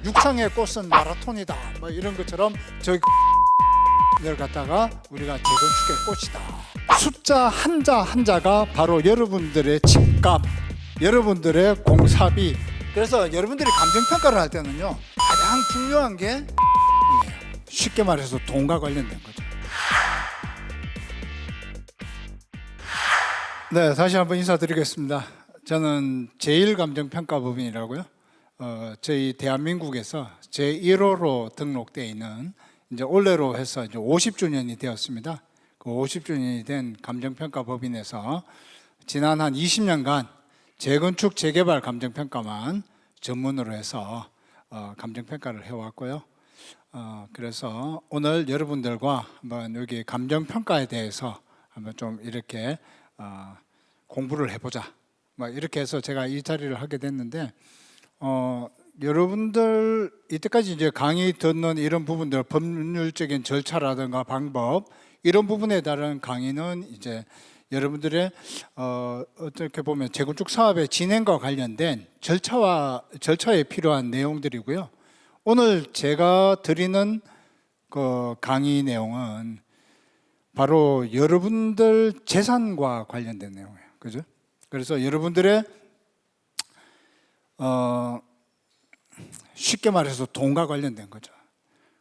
육상의 꽃은 마라톤이다 뭐 이런 것처럼 저희 를 갖다가 우리가 재건축의 꽃이다. 숫자 한자 한자가 바로 여러분들의 집값, 여러분들의 공사비. 그래서 여러분들이 감정평가를 할 때는요 가장 중요한 게 쉽게 말해서 돈과 관련된 거죠. 네, 다시 한번 인사드리겠습니다. 저는 제1감정평가법인이라고요. 저희 대한민국에서 제1호로 등록되어 있는 이제 올해로 해서 이제 50주년이 되었습니다. 그 50주년이 된 감정평가법인에서 지난 한 20년간 재건축, 재개발 감정평가만 전문으로 해서 감정평가를 해왔고요. 그래서 오늘 여러분들과 한번 여기 감정평가에 대해서 한번 좀 이렇게 공부를 해보자. 뭐 이렇게 해서 제가 이 자리를 하게 됐는데, 여러분들 이때까지 이제 강의 듣는 이런 부분들, 법률적인 절차라든가 방법 이런 부분에 따른 강의는 이제 여러분들의 어떻게 보면 재건축 사업의 진행과 관련된 절차에 필요한 내용들이고요. 오늘 제가 드리는 그 강의 내용은 바로 여러분들 재산과 관련된 내용이에요. 그죠? 그래서 여러분들의 쉽게 말해서 돈과 관련된 거죠.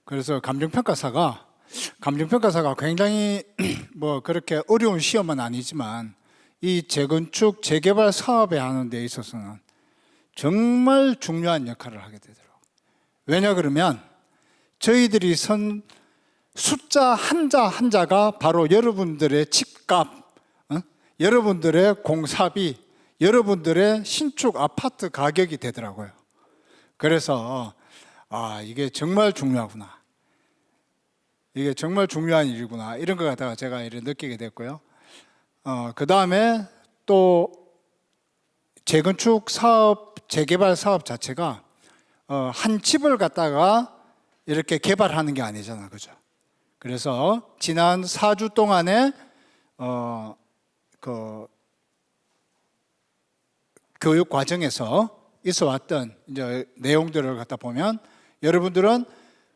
그래서 감정평가사가 굉장히 뭐 그렇게 어려운 시험은 아니지만 이 재건축, 재개발 사업에 하는 데 있어서는 정말 중요한 역할을 하게 되더라고요. 왜냐 그러면 저희들이 선 숫자 한자 한자가 바로 여러분들의 집값, 여러분들의 공사비, 여러분들의 신축 아파트 가격이 되더라고요. 그래서 이게 정말 중요하구나, 이게 정말 중요한 일이구나, 이런 것 갖다가 제가 이렇게 느끼게 됐고요. 그 다음에 또 재건축 사업, 재개발 사업 자체가 한 집을 갖다가 이렇게 개발하는 게 아니잖아, 그죠? 그래서 지난 4주 동안에 그 교육 과정에서 있어왔던 이제 내용들을 갖다 보면 여러분들은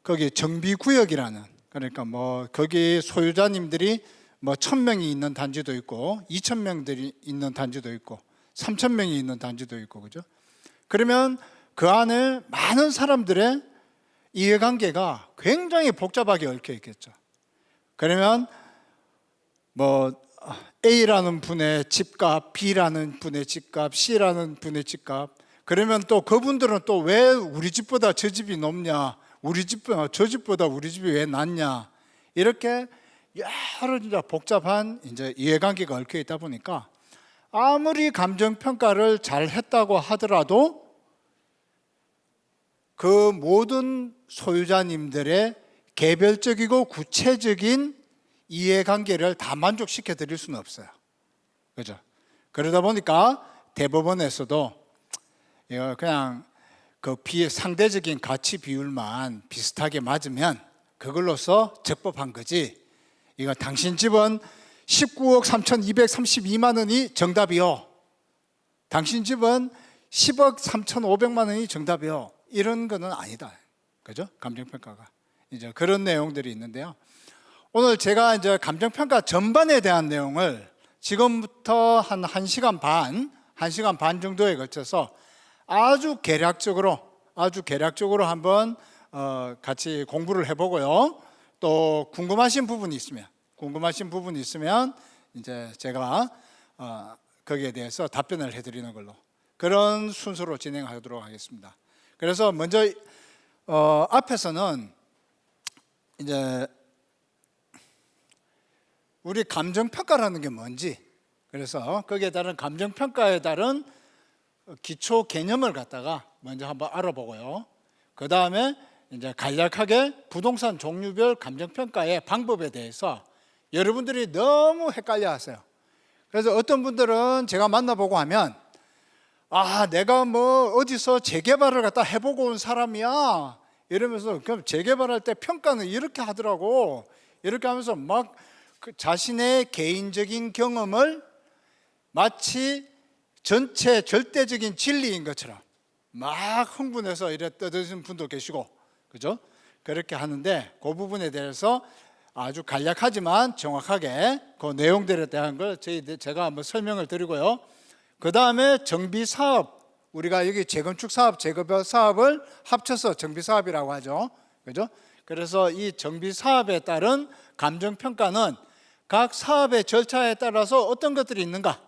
거기 정비구역이라는, 그러니까 뭐 거기 소유자님들이 뭐 1,000명이 있는 단지도 있고 2,000명들이 있는 단지도 있고 3,000명이 있는 단지도 있고, 그죠? 그러면 그 안에 많은 사람들의 이해관계가 굉장히 복잡하게 얽혀 있겠죠. 그러면 뭐 A라는 분의 집값, B라는 분의 집값, C라는 분의 집값, 그러면 또 그분들은 또 왜 우리 집보다 저 집이 높냐, 저 집보다 우리 집이 왜 낫냐, 이렇게 여러 이제 복잡한 이제 이해관계가 얽혀 있다 보니까 아무리 감정평가를 잘 했다고 하더라도 그 모든 소유자님들의 개별적이고 구체적인 이해관계를 다 만족시켜 드릴 수는 없어요. 그죠? 그러다 보니까 대법원에서도 그냥 그 상대적인 가치 비율만 비슷하게 맞으면 그걸로서 적법한 거지, 이거 당신 집은 19억 3,232만 원이 정답이요, 당신 집은 10억 3,500만 원이 정답이요, 이런 거는 아니다. 그죠? 감정평가가 이제 그런 내용들이 있는데요. 오늘 제가 이제 감정평가 전반에 대한 내용을 지금부터 한 1시간 반 정도에 걸쳐서 아주 개략적으로 한번 같이 공부를 해보고요. 또 궁금하신 부분이 있으면 이제 제가 거기에 대해서 답변을 해드리는 걸로, 그런 순서로 진행하도록 하겠습니다. 그래서 먼저 앞에서는 이제 우리 감정평가라는 게 뭔지, 그래서 거기에 따른 감정평가에 따른 기초 개념을 갖다가 먼저 한번 알아보고요. 그 다음에 이제 간략하게 부동산 종류별 감정평가의 방법에 대해서 여러분들이 너무 헷갈려 하세요. 그래서 어떤 분들은 제가 만나보고 하면 내가 뭐 어디서 재개발을 갖다 해보고 온 사람이야 이러면서 그럼 재개발할 때 평가는 이렇게 하더라고, 이렇게 하면서 막 자신의 개인적인 경험을 마치 전체 절대적인 진리인 것처럼 막 흥분해서 이래 떠드시는 분도 계시고, 그죠? 그렇게 하는데 그 부분에 대해서 아주 간략하지만 정확하게 그 내용들에 대한 걸 제가 한번 설명을 드리고요. 그 다음에 정비 사업, 우리가 여기 재건축 사업, 재개발 사업을 합쳐서 정비 사업이라고 하죠, 그죠? 그래서 이 정비 사업에 따른 감정 평가는 각 사업의 절차에 따라서 어떤 것들이 있는가,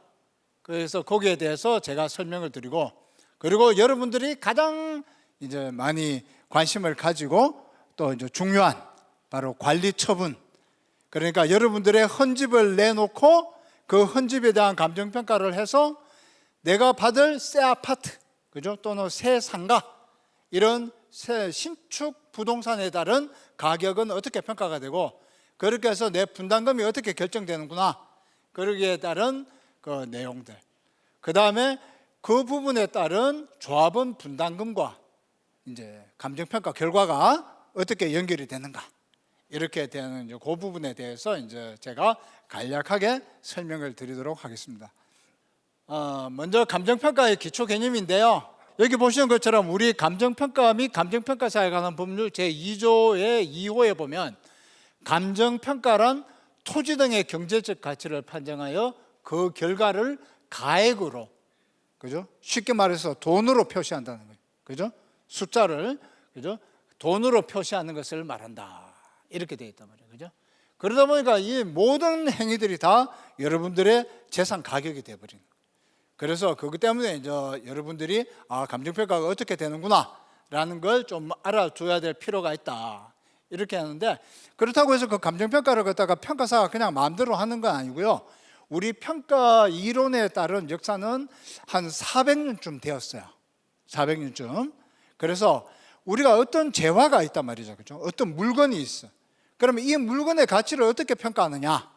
그래서 거기에 대해서 제가 설명을 드리고, 그리고 여러분들이 가장 이제 많이 관심을 가지고 또 이제 중요한 바로 관리 처분, 그러니까 여러분들의 헌집을 내놓고 그 헌집에 대한 감정 평가를 해서 내가 받을 새 아파트, 그죠? 또는 새 상가, 이런 새 신축 부동산에 따른 가격은 어떻게 평가가 되고, 그렇게 해서 내 분담금이 어떻게 결정되는구나, 그러기에 따른 그 내용들, 그 다음에 그 부분에 따른 조합원 분담금과 이제 감정평가 결과가 어떻게 연결이 되는가, 이렇게 되는 이제 그 부분에 대해서 이제 제가 간략하게 설명을 드리도록 하겠습니다. 먼저 감정평가의 기초 개념인데요. 여기 보시는 것처럼 우리 감정평가 및 감정평가사에 관한 법률 제2조의 2호에 보면 감정평가란 토지 등의 경제적 가치를 판정하여 그 결과를 가액으로, 그죠? 쉽게 말해서 돈으로 표시한다는 거예요, 그죠? 숫자를, 그죠? 돈으로 표시하는 것을 말한다, 이렇게 되어 있단 말이에요, 그죠? 그러다 보니까 이 모든 행위들이 다 여러분들의 재산 가격이 되어버리는 거예요. 그래서 그것 때문에 이제 여러분들이 감정평가가 어떻게 되는구나 라는 걸 좀 알아줘야 될 필요가 있다, 이렇게 하는데, 그렇다고 해서 그 감정평가를 갖다가 평가사가 그냥 마음대로 하는 건 아니고요. 우리 평가 이론에 따른 역사는 한 400년쯤 되었어요. 400년쯤. 그래서 우리가 어떤 재화가 있단 말이죠, 그죠? 어떤 물건이 있어. 그러면 이 물건의 가치를 어떻게 평가하느냐?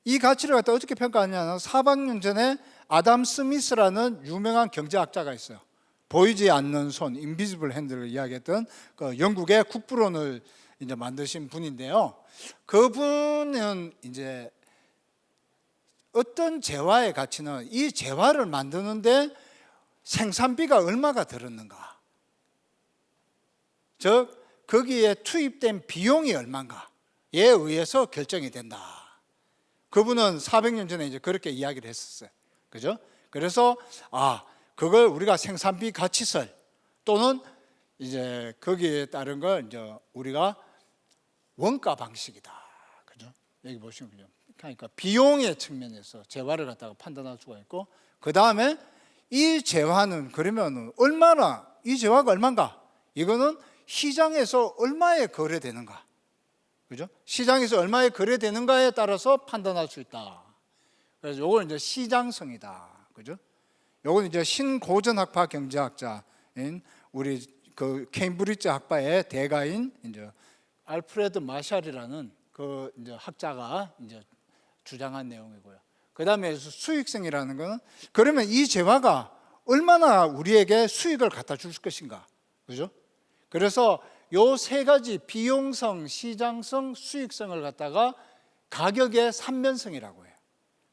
이 가치를 갖다 어떻게 평가하느냐는 400년 전에 아담 스미스라는 유명한 경제학자가 있어요. 보이지 않는 손, 인비지블 핸드를 이야기했던 그 영국의 국부론을 이제 만드신 분인데요. 그분은 이제 어떤 재화의 가치는 이 재화를 만드는데 생산비가 얼마가 들었는가, 즉 거기에 투입된 비용이 얼마인가에 의해서 결정이 된다. 그분은 400년 전에 이제 그렇게 이야기를 했었어요, 그죠? 그래서 그걸 우리가 생산비 가치설 또는 이제 거기에 따른 걸 이제 우리가 원가 방식이다, 그죠? 여기 보시면 그죠? 그러니까 비용의 측면에서 재화를 갖다가 판단할 수가 있고, 그 다음에 이 재화는 그러면 얼마나, 이 재화가 얼마인가, 이거는 시장에서 얼마에 거래되는가, 그죠? 시장에서 얼마에 거래되는가에 따라서 판단할 수 있다. 그래서 요걸 이제 시장성이다, 그죠? 요건 이제 신고전학파 경제학자인 우리 그 케임브리지 학파의 대가인 이제 알프레드 마샬이라는 그 이제 학자가 이제 주장한 내용이고요. 그 다음에 수익성이라는 거는 그러면 이 재화가 얼마나 우리에게 수익을 갖다 줄 것인가, 그죠? 그래서 요 세 가지 비용성, 시장성, 수익성을 갖다가 가격의 삼면성이라고 해요.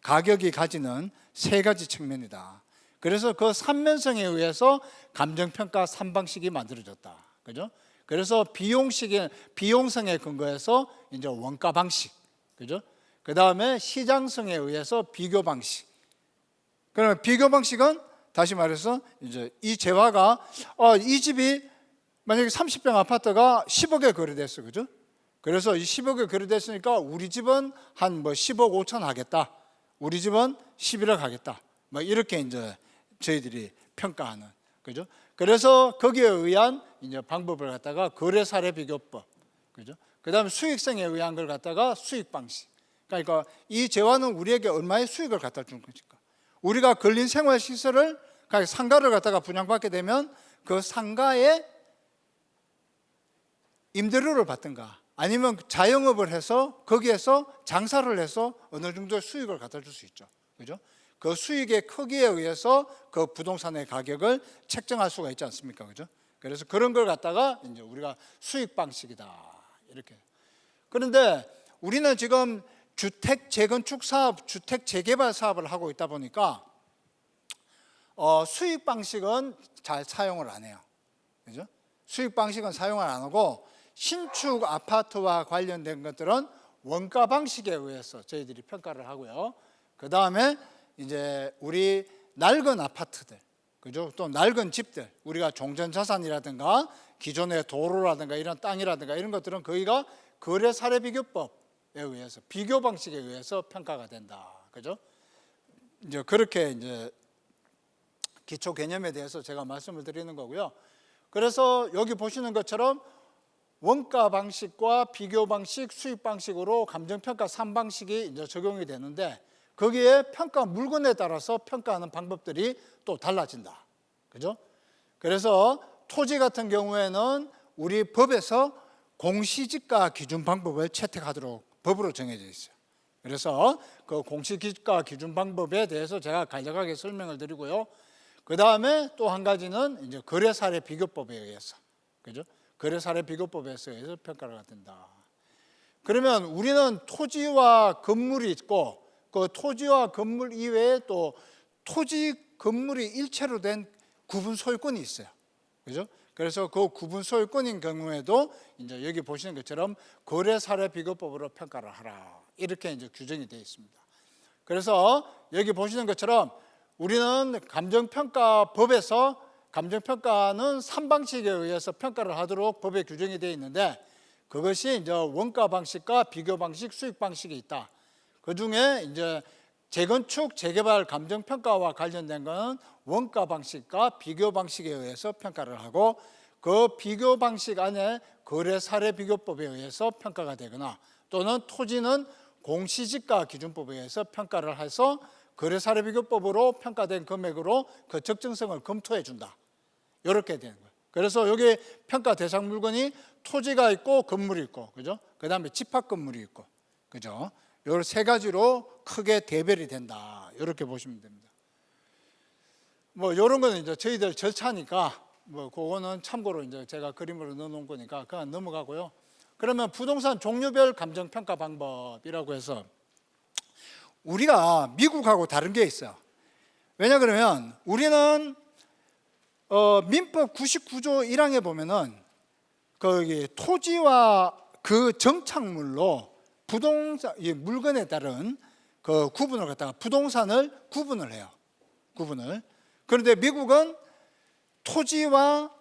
가격이 가지는 세 가지 측면이다. 그래서 그 삼면성에 의해서 감정평가 3방식이 만들어졌다, 그죠? 그래서 비용성에 근거해서 이제 원가 방식, 그죠? 그 다음에 시장성에 의해서 비교 방식. 그러면 비교 방식은 다시 말해서 이제 이 재화가 이 집이 만약에 30평 아파트가 10억에 거래됐어, 그죠? 그래서 이 10억에 거래됐으니까 우리 집은 한 10억 5천 하겠다, 우리 집은 11억 하겠다, 이렇게 이제 저희들이 평가하는, 그죠? 그래서 거기에 의한 이제 방법을 갖다가 거래 사례 비교법, 그죠? 그다음에 수익성에 의한 걸 갖다가 수익 방식. 그러니까 이 재화는 우리에게 얼마의 수익을 갖다 준 것인가? 우리가 근린 생활 시설을, 그러니까 상가를 갖다가 분양받게 되면 그 상가에 임대료를 받든가 아니면 자영업을 해서 거기에서 장사를 해서 어느 정도의 수익을 갖다 줄 수 있죠, 그죠? 그 수익의 크기에 의해서 그 부동산의 가격을 책정할 수가 있지 않습니까, 그죠? 그래서 그런 걸 갖다가 이제 우리가 수익 방식이다, 이렇게. 그런데 우리는 지금 주택 재건축 사업, 주택 재개발 사업을 하고 있다 보니까 수익 방식은 잘 사용을 안 해요. 그죠? 수익 방식은 사용을 안 하고 신축 아파트와 관련된 것들은 원가 방식에 의해서 저희들이 평가를 하고요. 그 다음에 이제 우리 낡은 아파트들, 그죠? 또 낡은 집들, 우리가 종전자산이라든가 기존의 도로라든가 이런 땅이라든가 이런 것들은 거기가 거래 사례 비교법에 의해서 비교 방식에 의해서 평가가 된다. 그죠? 이제 그렇게 이제 기초 개념에 대해서 제가 말씀을 드리는 거고요. 그래서 여기 보시는 것처럼 원가 방식과 비교 방식, 수익 방식으로 감정평가 3방식이 이제 적용이 되는데 거기에 평가 물건에 따라서 평가하는 방법들이 또 달라진다. 그죠? 그래서 토지 같은 경우에는 우리 법에서 공시지가 기준 방법을 채택하도록 법으로 정해져 있어요. 그래서 그 공시지가 기준 방법에 대해서 제가 간략하게 설명을 드리고요. 그 다음에 또 한 가지는 이제 거래사례 비교법에 의해서, 그죠? 거래사례 비교법에 의해서 평가가 된다. 그러면 우리는 토지와 건물이 있고 그 토지와 건물 이외에 또 토지 건물이 일체로 된 구분 소유권이 있어요. 그죠? 그래서 그 구분 소유권인 경우에도 이제 여기 보시는 것처럼 거래사례 비교법으로 평가를 하라. 이렇게 이제 규정이 되어 있습니다. 그래서 여기 보시는 것처럼 우리는 감정평가법에서 감정평가는 3방식에 의해서 평가를 하도록 법에 규정이 되어 있는데 그것이 이제 원가 방식과 비교 방식, 수익 방식이 있다. 그 중에 이제 재건축, 재개발 감정평가와 관련된 것은 원가 방식과 비교 방식에 의해서 평가를 하고 그 비교 방식 안에 거래 사례 비교법에 의해서 평가가 되거나 또는 토지는 공시지가 기준법에 의해서 평가를 해서 거래 사례 비교법으로 평가된 금액으로 그 적정성을 검토해 준다. 이렇게 되는 거예요. 그래서 여기 평가 대상 물건이 토지가 있고 건물이 있고, 그죠? 그 다음에 집합 건물이 있고, 그죠? 요 세 가지로 크게 대별이 된다. 이렇게 보시면 됩니다. 뭐 이런 거는 이제 저희들 절차니까 뭐 그거는 참고로 이제 제가 그림으로 넣어놓은 거니까 그냥 넘어가고요. 그러면 부동산 종류별 감정평가 방법이라고 해서 우리가 미국하고 다른 게 있어요. 왜냐 그러면 우리는 민법 99조 1항에 보면은 거기 토지와 그 정착물로 부동산 이 물건에 따른 그 구분을 갖다가 부동산을 구분을 해요. 구분을. 그런데 미국은 토지와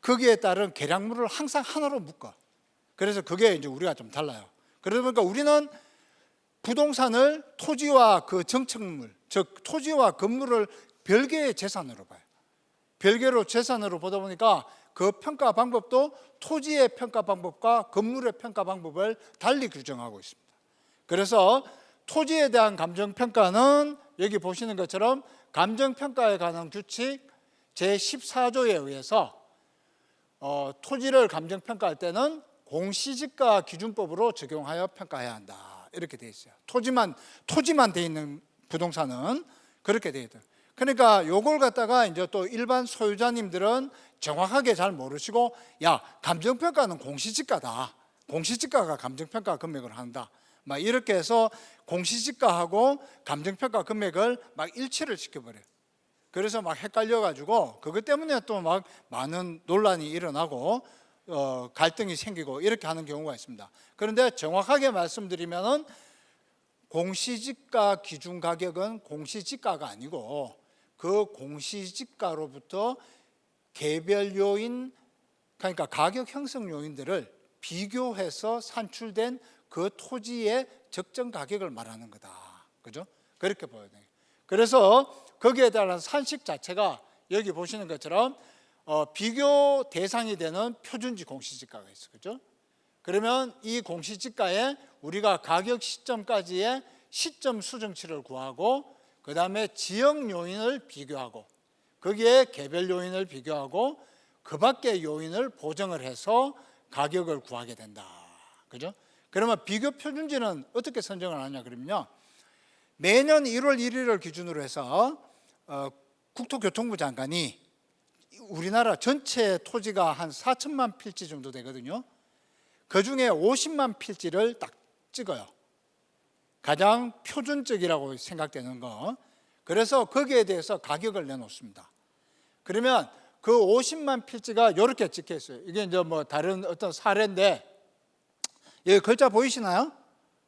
거기에 따른 계량물을 항상 하나로 묶어. 그래서 그게 이제 우리가 좀 달라요. 그러다 보니까 우리는 부동산을 토지와 그 정착물, 즉 토지와 건물을 별개의 재산으로 봐요. 별개로 재산으로 보다 보니까 그 평가 방법도 토지의 평가 방법과 건물의 평가 방법을 달리 규정하고 있습니다. 그래서 토지에 대한 감정평가는 여기 보시는 것처럼 감정평가에 관한 규칙 제14조에 의해서 토지를 감정평가할 때는 공시지가 기준법으로 적용하여 평가해야 한다. 이렇게 되어 있어요. 토지만 되어 있는 부동산은 그렇게 되어 있다. 그러니까 요걸 갖다가 이제 또 일반 소유자님들은 정확하게 잘 모르시고 야, 감정평가는 공시지가다. 공시지가가 감정평가 금액을 한다. 막 이렇게 해서 공시지가하고 감정평가 금액을 막 일치를 시켜버려요. 그래서 막 헷갈려가지고 그것 때문에 또 막 많은 논란이 일어나고 갈등이 생기고 이렇게 하는 경우가 있습니다. 그런데 정확하게 말씀드리면은 공시지가 기준 가격은 공시지가가 아니고 그 공시지가로부터 개별 요인, 그러니까 가격 형성 요인들을 비교해서 산출된 그 토지의 적정 가격을 말하는 거다. 그죠? 그렇게 보여야 돼요. 그래서 거기에 따른 산식 자체가 여기 보시는 것처럼 비교 대상이 되는 표준지 공시지가가 있어요. 그죠? 그러면 이 공시지가에 우리가 가격 시점까지의 시점 수정치를 구하고 그 다음에 지역 요인을 비교하고 거기에 개별 요인을 비교하고 그 밖의 요인을 보정을 해서 가격을 구하게 된다. 그죠? 그러면 비교 표준지는 어떻게 선정을 하냐 그러면요. 매년 1월 1일을 기준으로 해서 국토교통부 장관이 우리나라 전체 토지가 한 4천만 필지 정도 되거든요. 그 중에 50만 필지를 딱 찍어요. 가장 표준적이라고 생각되는 거. 그래서 거기에 대해서 가격을 내놓습니다. 그러면 그 50만 필지가 이렇게 찍혀 있어요. 이게 이제 뭐 다른 어떤 사례인데, 여기 글자 보이시나요?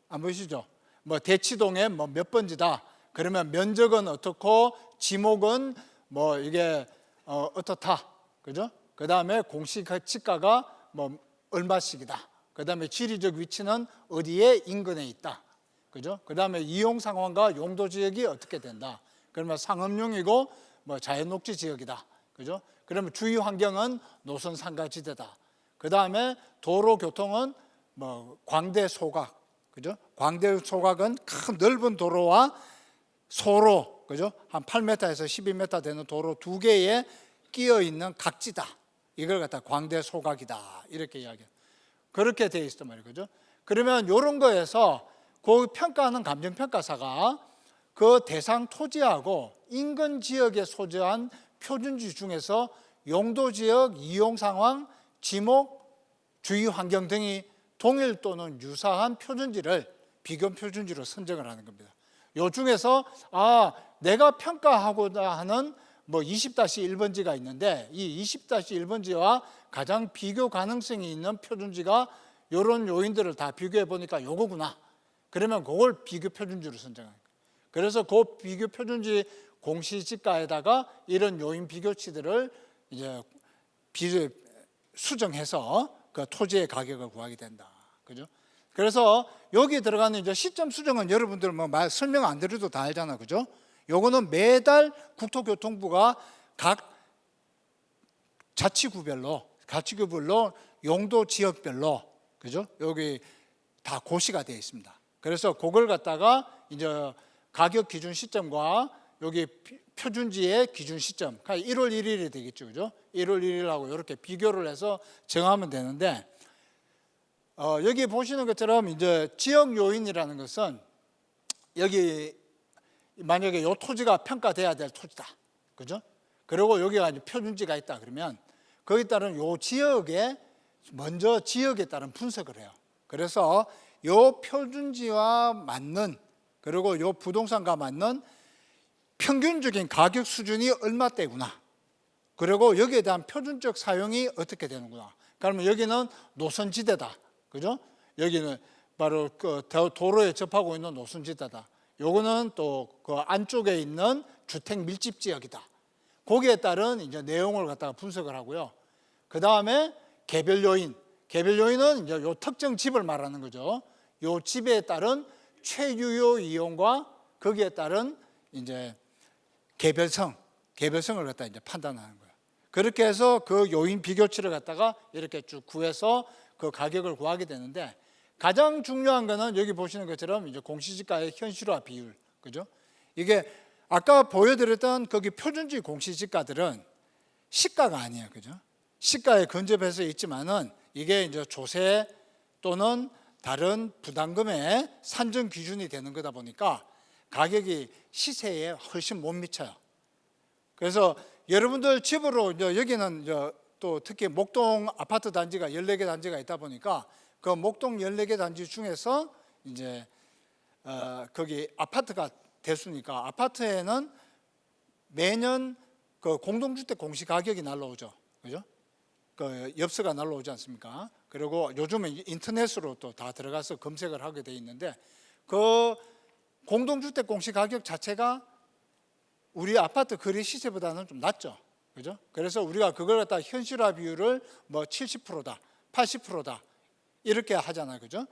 안 보이시죠? 뭐 대치동에 뭐 몇 번지다. 그러면 면적은 어떻고, 지목은 뭐 이게 어떻다. 그죠? 그 다음에 공시지가가 뭐 얼마씩이다. 그 다음에 지리적 위치는 어디에 인근에 있다. 그죠? 그 다음에 이용 상황과 용도 지역이 어떻게 된다. 그러면 상업용이고 뭐 자연녹지 지역이다. 그죠? 그러면 주위 환경은 노선 상가지대다. 그 다음에 도로 교통은 뭐 광대 소각. 그죠? 광대 소각은 큰 넓은 도로와 소로, 그죠? 한 8m에서 12m 되는 도로 두 개에 끼어 있는 각지다. 이걸 갖다 광대 소각이다. 이렇게 이야기해요. 그렇게 돼 있단 말이에요. 그죠? 그러면 이런 거에서 그 평가하는 감정평가사가 그 대상 토지하고 인근 지역에 소재한 표준지 중에서 용도 지역, 이용 상황, 지목, 주위 환경 등이 동일 또는 유사한 표준지를 비교 표준지로 선정을 하는 겁니다. 요 중에서 내가 평가하고자 하는 뭐 20-1번지가 있는데, 이 20-1번지와 가장 비교 가능성이 있는 표준지가 이런 요인들을 다 비교해 보니까 요거구나. 그러면 그걸 비교 표준지로 선정합니다. 그래서 그 비교 표준지 공시지가에다가 이런 요인 비교치들을 이제 수정해서 그 토지의 가격을 구하게 된다. 그죠? 그래서 여기 들어가는 이제 시점 수정은 여러분들 뭐 설명 안 드려도 다 알잖아. 그죠? 요거는 매달 국토교통부가 각 자치구별로 용도 지역별로, 그죠? 여기 다 고시가 되어 있습니다. 그래서 그걸 갖다가 이제 가격 기준 시점과 여기 표준지의 기준 시점, 1월 1일이 되겠죠. 그죠? 1월 1일하고 이렇게 비교를 해서 정하면 되는데, 여기 보시는 것처럼 이제 지역 요인이라는 것은 여기 만약에 이 토지가 평가돼야 될 토지다. 그죠? 그리고 여기가 이제 표준지가 있다 그러면 거기에 따른 요 지역에 먼저 지역에 따른 분석을 해요. 그래서 요 표준지와 맞는, 그리고 요 부동산과 맞는 평균적인 가격 수준이 얼마대구나. 그리고 여기에 대한 표준적 사용이 어떻게 되는구나. 그러면 여기는 노선지대다. 그죠? 여기는 바로 그 도로에 접하고 있는 노선지대다. 요거는 또 그 안쪽에 있는 주택 밀집 지역이다. 거기에 따른 이제 내용을 갖다가 분석을 하고요. 그 다음에 개별 요인은 이제 요 특정 집을 말하는 거죠. 요 집에 따른 최유효 이용과 거기에 따른 이제 개별성을 갖다 이제 판단하는 거예요. 그렇게 해서 그 요인 비교치를 갖다가 이렇게 쭉 구해서 그 가격을 구하게 되는데, 가장 중요한 거는 여기 보시는 것처럼 이제 공시지가의 현실화 비율, 그죠? 이게 아까 보여드렸던 거기 표준지 공시지가들은 시가가 아니에요, 그죠? 시가에 근접해서 있지만은 이게 이제 조세 또는 다른 부담금의 산정 기준이 되는 거다 보니까 가격이 시세에 훨씬 못 미쳐요. 그래서 여러분들 집으로 이제 여기는 이제 또 특히 목동 아파트 단지가 14개 단지가 있다 보니까 그 목동 14개 단지 중에서 이제 거기 아파트가 대수니까 아파트에는 매년 그 공동주택 공시 가격이 날라오죠. 그죠? 그 엽서가 날라오지 않습니까? 그리고 요즘은 인터넷으로 또 다 들어가서 검색을 하게 돼 있는데, 그 공동주택 공시 가격 자체가 우리 아파트 거래 시세보다는 좀 낮죠. 그죠? 그래서 우리가 그걸 갖다 현실화 비율을 뭐 70%다, 80%다 이렇게 하잖아요. 그죠?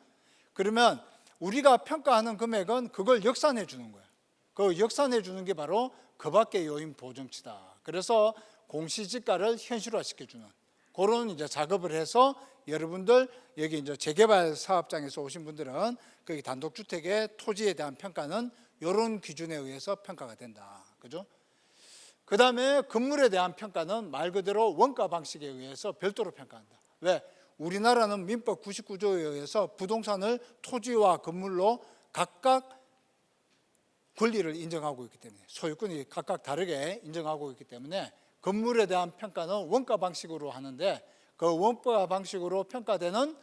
그러면 우리가 평가하는 금액은 그걸 역산해 주는 거예요. 그 역산해 주는 게 바로 그 밖의 요인 보정치다. 그래서 공시지가를 현실화시켜 주는 그런 이제 작업을 해서 여러분들 여기 이제 재개발 사업장에서 오신 분들은 거기 단독주택의 토지에 대한 평가는 이런 기준에 의해서 평가가 된다. 그죠? 그 다음에 건물에 대한 평가는 말 그대로 원가 방식에 의해서 별도로 평가한다. 왜? 우리나라는 민법 99조에 의해서 부동산을 토지와 건물로 각각 권리를 인정하고 있기 때문에, 소유권이 각각 다르게 인정하고 있기 때문에 건물에 대한 평가는 원가 방식으로 하는데, 그 원가 방식으로 평가되는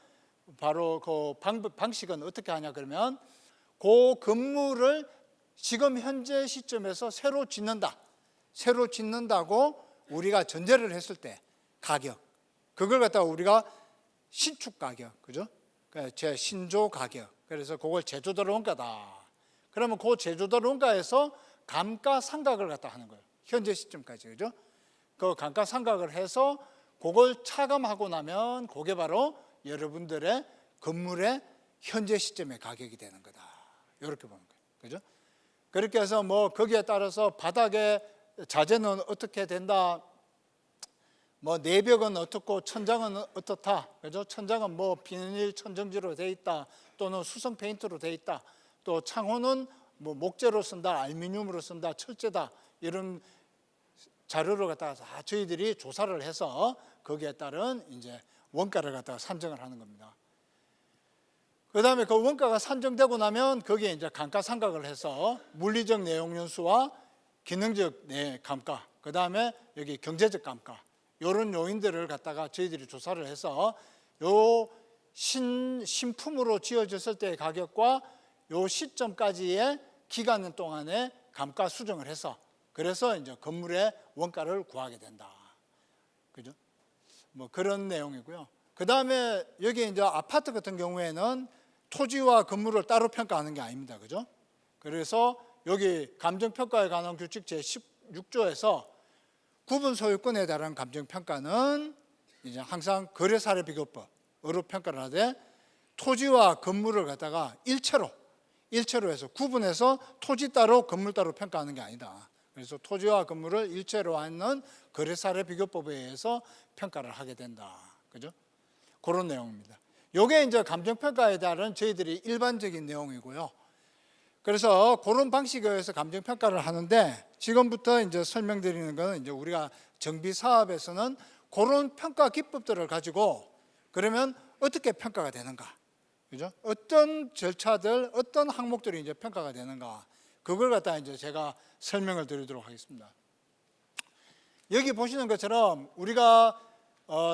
바로 그 방식은 어떻게 하냐 그러면 그 건물을 지금 현재 시점에서 새로 짓는다고 우리가 전제를 했을 때 가격, 그걸 갖다가 우리가 신축 가격, 그죠? 제 신조 가격. 그래서 그걸 제조들 원가다. 그러면 그 제조들 원가에서 감가상각을 갖다 하는 거예요. 현재 시점까지, 그죠? 그 감가상각을 해서 그걸 차감하고 나면 그게 바로 여러분들의 건물의 현재 시점의 가격이 되는 거다. 이렇게 보는 거예요, 그죠? 그렇게 해서 뭐 거기에 따라서 바닥에 자재는 어떻게 된다, 뭐 내벽은 어떻고 천장은 어떻다, 그죠? 천장은 뭐 비닐 천정지로 돼 있다, 또는 수성 페인트로 돼 있다, 또 창호는 뭐 목재로 쓴다, 알루미늄으로 쓴다, 철제다, 이런 자료를 갖다가 다 저희들이 조사를 해서 거기에 따른 이제 원가를 갖다가 산정을 하는 겁니다. 그 다음에 그 원가가 산정되고 나면 거기에 이제 감가상각을 해서 물리적 내용연수와 기능적 감가, 그 다음에 여기 경제적 감가, 이런 요인들을 갖다가 저희들이 조사를 해서 요 신품으로 지어졌을 때의 가격과 요 시점까지의 기간 동안에 감가 수정을 해서 그래서 이제 건물의 원가를 구하게 된다. 그죠? 뭐 그런 내용이고요. 그 다음에 여기 이제 아파트 같은 경우에는 토지와 건물을 따로 평가하는 게 아닙니다. 그죠? 그래서 여기 감정평가에 관한 규칙 제16조에서 구분 소유권에 대한 감정평가는 이제 항상 거래사례비교법으로 평가를 하되 토지와 건물을 갖다가 일체로 해서 구분해서 토지 따로 건물 따로 평가하는 게 아니다. 그래서 토지와 건물을 일체로 하는 거래사례비교법에 의해서 평가를 하게 된다. 그죠? 그런 내용입니다. 요게 이제 감정평가에 따른 저희들이 일반적인 내용이고요. 그래서 그런 방식에 의해서 감정평가를 하는데 지금부터 이제 설명드리는 것은 이제 우리가 정비 사업에서는 그런 평가 기법들을 가지고 그러면 어떻게 평가가 되는가, 그죠? 어떤 절차들, 어떤 항목들이 이제 평가가 되는가, 그걸 갖다 이제 제가 설명을 드리도록 하겠습니다. 여기 보시는 것처럼 우리가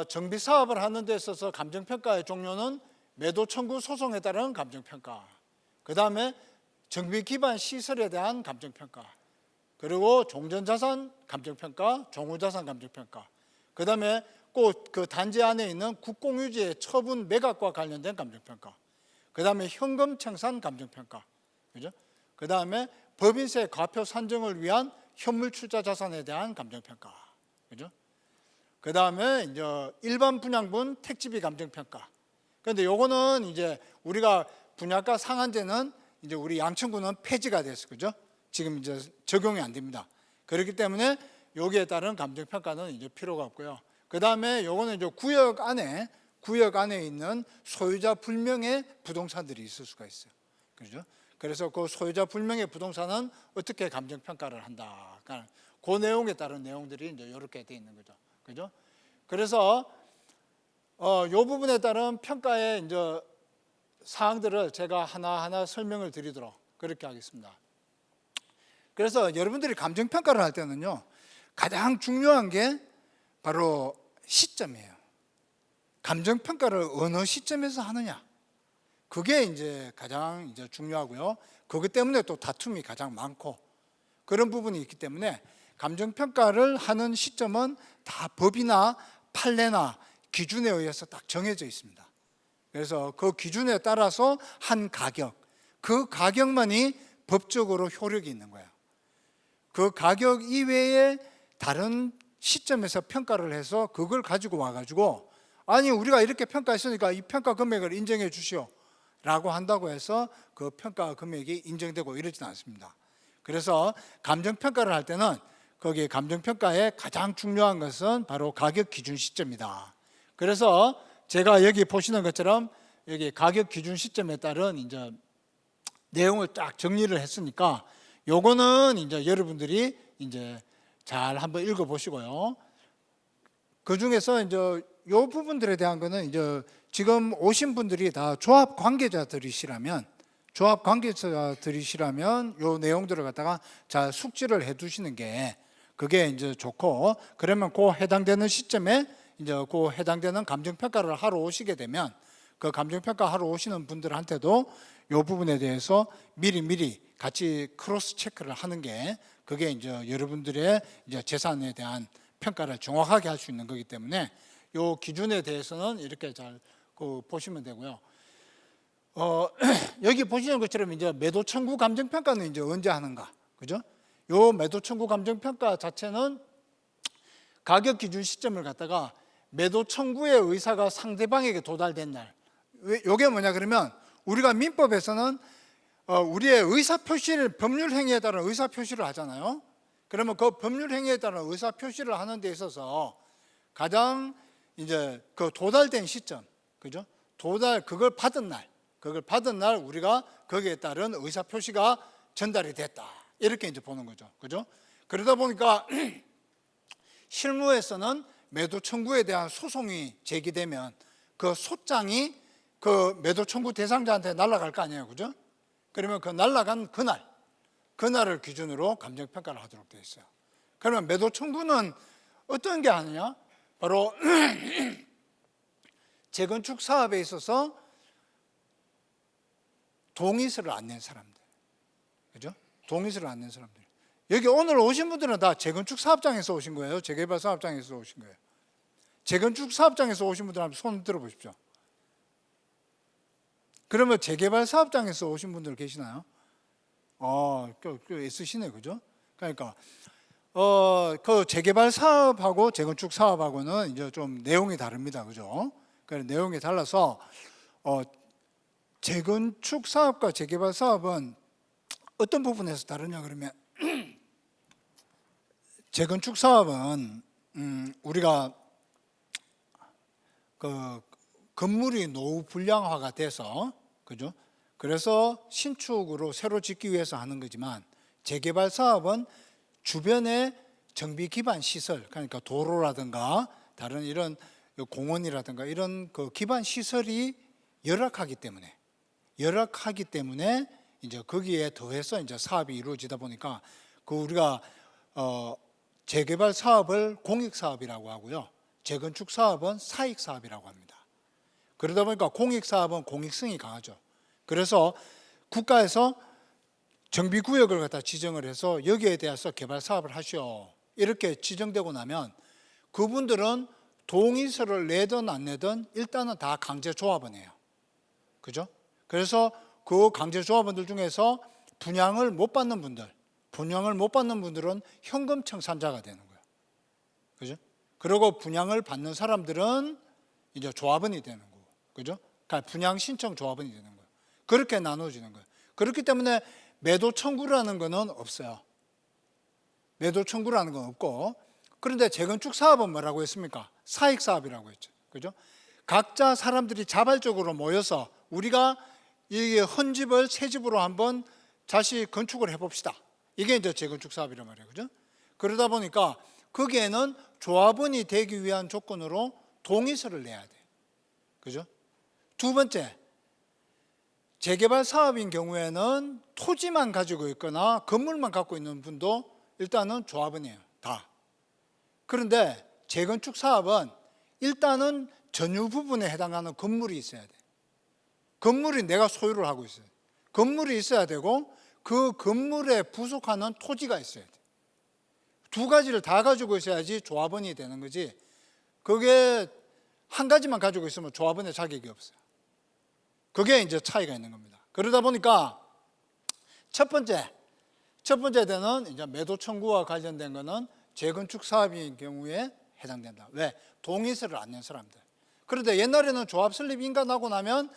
정비 사업을 하는 데 있어서 감정평가의 종류는 매도 청구 소송에 따른 감정평가, 그 다음에 정비 기반 시설에 대한 감정평가, 그리고 종전자산 감정평가, 종후자산 감정평가, 그 다음에 꼭 그 단지 안에 있는 국공유지의 처분 매각과 관련된 감정평가, 그 다음에 현금 청산 감정평가, 그죠? 그 다음에 법인세 과표 산정을 위한 현물 출자 자산에 대한 감정평가, 그죠? 그 다음에 이제 일반 분양분 택지비 감정평가. 그런데 요거는 이제 우리가 분양가 상한제는 이제 우리 양천구는 폐지가 됐어, 그죠? 지금 이제 적용이 안 됩니다. 그렇기 때문에 여기에 따른 감정평가는 이제 필요가 없고요. 그 다음에 요거는 이제 구역 안에 있는 소유자 불명의 부동산들이 있을 수가 있어요. 그죠? 그래서 그 소유자 불명의 부동산은 어떻게 감정평가를 한다. 그러니까 그 내용에 따른 내용들이 이제 이렇게 돼 있는 거죠. 그죠? 그래서 요 부분에 따른 평가의 이제 사항들을 제가 하나하나 설명을 드리도록 그렇게 하겠습니다. 그래서 여러분들이 감정평가를 할 때는요, 가장 중요한 게 바로 시점이에요. 감정평가를 어느 시점에서 하느냐, 그게 이제 가장 이제 중요하고요. 그것 때문에 또 다툼이 가장 많고 그런 부분이 있기 때문에 감정평가를 하는 시점은 다 법이나 판례나 기준에 의해서 딱 정해져 있습니다. 그래서 그 기준에 따라서 한 가격, 그 가격만이 법적으로 효력이 있는 거예요. 그 가격 이외에 다른 시점에서 평가를 해서 그걸 가지고 와가지고 아니 우리가 이렇게 평가했으니까 이 평가 금액을 인정해 주시오 라고 한다고 해서 그 평가 금액이 인정되고 이러지는 않습니다. 그래서 감정평가를 할 때는 거기 감정평가의 가장 중요한 것은 바로 가격 기준 시점이다. 그래서 제가 여기 보시는 것처럼 여기 가격 기준 시점에 따른 이제 내용을 딱 정리를 했으니까 요거는 이제 여러분들이 이제 잘 한번 읽어보시고요. 그 중에서 이제 요 부분들에 대한 거는 이제 지금 오신 분들이 다 조합 관계자들이시라면 요 내용들을 갖다가 잘 숙지를 해두시는 게 그게 이제 좋고, 그러면 그 해당되는 시점에 이제 그 해당되는 감정평가를 하러 오시게 되면 그 감정평가 하러 오시는 분들한테도 이 부분에 대해서 미리 같이 크로스 체크를 하는 게 그게 이제 여러분들의 이제 재산에 대한 평가를 정확하게 할 수 있는 거기 때문에 이 기준에 대해서는 이렇게 잘 보시면 되고요. 여기 보시는 것처럼 이제 매도 청구 감정 평가는 이제 언제 하는가, 그죠? 요 매도 청구 감정 평가 자체는 가격 기준 시점을 갖다가 매도 청구의 의사가 상대방에게 도달된 날. 요게 뭐냐 그러면 우리가 민법에서는 우리의 의사 표시를 법률 행위에 따른 의사 표시를 하잖아요. 그러면 그 법률 행위에 따른 의사 표시를 하는 데 있어서 가장 이제 그 도달된 시점, 그죠? 그걸 받은 날 우리가 거기에 따른 의사 표시가 전달이 됐다. 이렇게 이제 보는 거죠. 그죠? 그러다 보니까 실무에서는 매도 청구에 대한 소송이 제기되면 그 소장이 그 매도 청구 대상자한테 날아갈 거 아니에요. 그죠? 그러면 그 날아간 그날을 기준으로 감정 평가를 하도록 되어 있어요. 그러면 매도 청구는 어떤 게 아니냐? 바로 재건축 사업에 있어서 동의서를 안 낸 사람들, 그죠? 동의서를 안 낸 사람들. 여기 오늘 오신 분들은 다 재건축 사업장에서 오신 거예요? 재개발 사업장에서 오신 거예요? 재건축 사업장에서 오신 분들 한번 손 들어보십시오. 그러면 재개발 사업장에서 오신 분들 계시나요? 꽤 있으시네, 그죠? 그러니까 그 재개발 사업하고 재건축 사업하고는 이제 좀 내용이 다릅니다, 그죠? 그 내용이 달라서 재건축 사업과 재개발 사업은 어떤 부분에서 다르냐 그러면 재건축 사업은 우리가 그 건물이 노후 불량화가 돼서, 그죠? 그래서 신축으로 새로 짓기 위해서 하는 거지만 재개발 사업은 주변의 정비 기반 시설, 그러니까 도로라든가 다른 이런 공원이라든가 이런 그 기반 시설이 열악하기 때문에 이제 거기에 더해서 이제 사업이 이루어지다 보니까 그 우리가 재개발 사업을 공익 사업이라고 하고요, 재건축 사업은 사익 사업이라고 합니다. 그러다 보니까 공익 사업은 공익성이 강하죠. 그래서 국가에서 정비구역을 갖다 지정을 해서 여기에 대해서 개발 사업을 하시오 이렇게 지정되고 나면 그분들은 동의서를 내든 안 내든 일단은 다 강제 조합원 해요. 그죠? 그래서 그 강제 조합원들 중에서 분양을 못 받는 분들은 현금 청산자가 되는 거예요. 그죠? 그리고 분양을 받는 사람들은 이제 조합원이 되는 거고. 그죠? 그러니까 분양 신청 조합원이 되는 거예요. 그렇게 나눠지는 거예요. 그렇기 때문에 매도 청구라는 거는 없어요. 매도 청구라는 건 없고, 그런데 재건축 사업은 뭐라고 했습니까? 사익 사업이라고 했죠. 그죠? 각자 사람들이 자발적으로 모여서 우리가 이 헌집을 새 집으로 한번 다시 건축을 해봅시다. 이게 이제 재건축 사업이란 말이에요. 그죠? 그러다 보니까 거기에는 조합원이 되기 위한 조건으로 동의서를 내야 돼. 그죠? 두 번째, 재개발 사업인 경우에는 토지만 가지고 있거나 건물만 갖고 있는 분도 일단은 조합원이에요. 다. 그런데 재건축 사업은 일단은 전유 부분에 해당하는 건물이 있어야 돼. 건물이 내가 소유를 하고 있어요. 건물이 있어야 되고 그 건물에 부속하는 토지가 있어야 돼. 두 가지를 다 가지고 있어야지 조합원이 되는 거지. 그게 한 가지만 가지고 있으면 조합원의 자격이 없어요. 그게 이제 차이가 있는 겁니다. 그러다 보니까 첫 번째 데는 이제 매도 청구와 관련된 거는 재건축 사업인 경우에 해당된다. 왜? 동의서를 안 낸 사람들. 그런데 옛날에는 조합 설립 인가나고 나면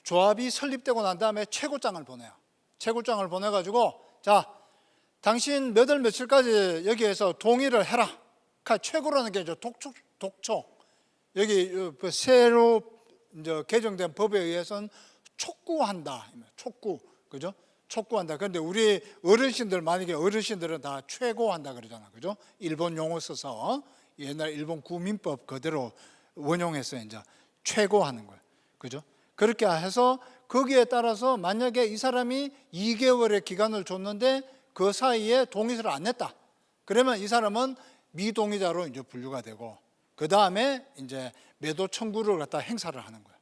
조합이 설립되고 난 다음에 최고장을 보내요. 최고장을 보내가지고 자, 당신 몇 월 며칠까지 여기에서 동의를 해라. 최고라는 게 이제 독촉. 여기 그 새로 이제 개정된 법에 의해서는 촉구한다. 촉구, 그죠? 촉구한다. 그런데 우리 어르신들 만약에 어르신들은 다 최고한다 그러잖아, 그죠? 일본 용어 써서 옛날 일본 구민법 그대로 원용해서 이제 최고하는 거예요, 그죠? 그렇게 해서 거기에 따라서 만약에 이 사람이 2개월의 기간을 줬는데 그 사이에 동의서를 안 냈다. 그러면 이 사람은 미동의자로 이제 분류가 되고 그 다음에 이제 매도 청구를 갖다 행사를 하는 거예요.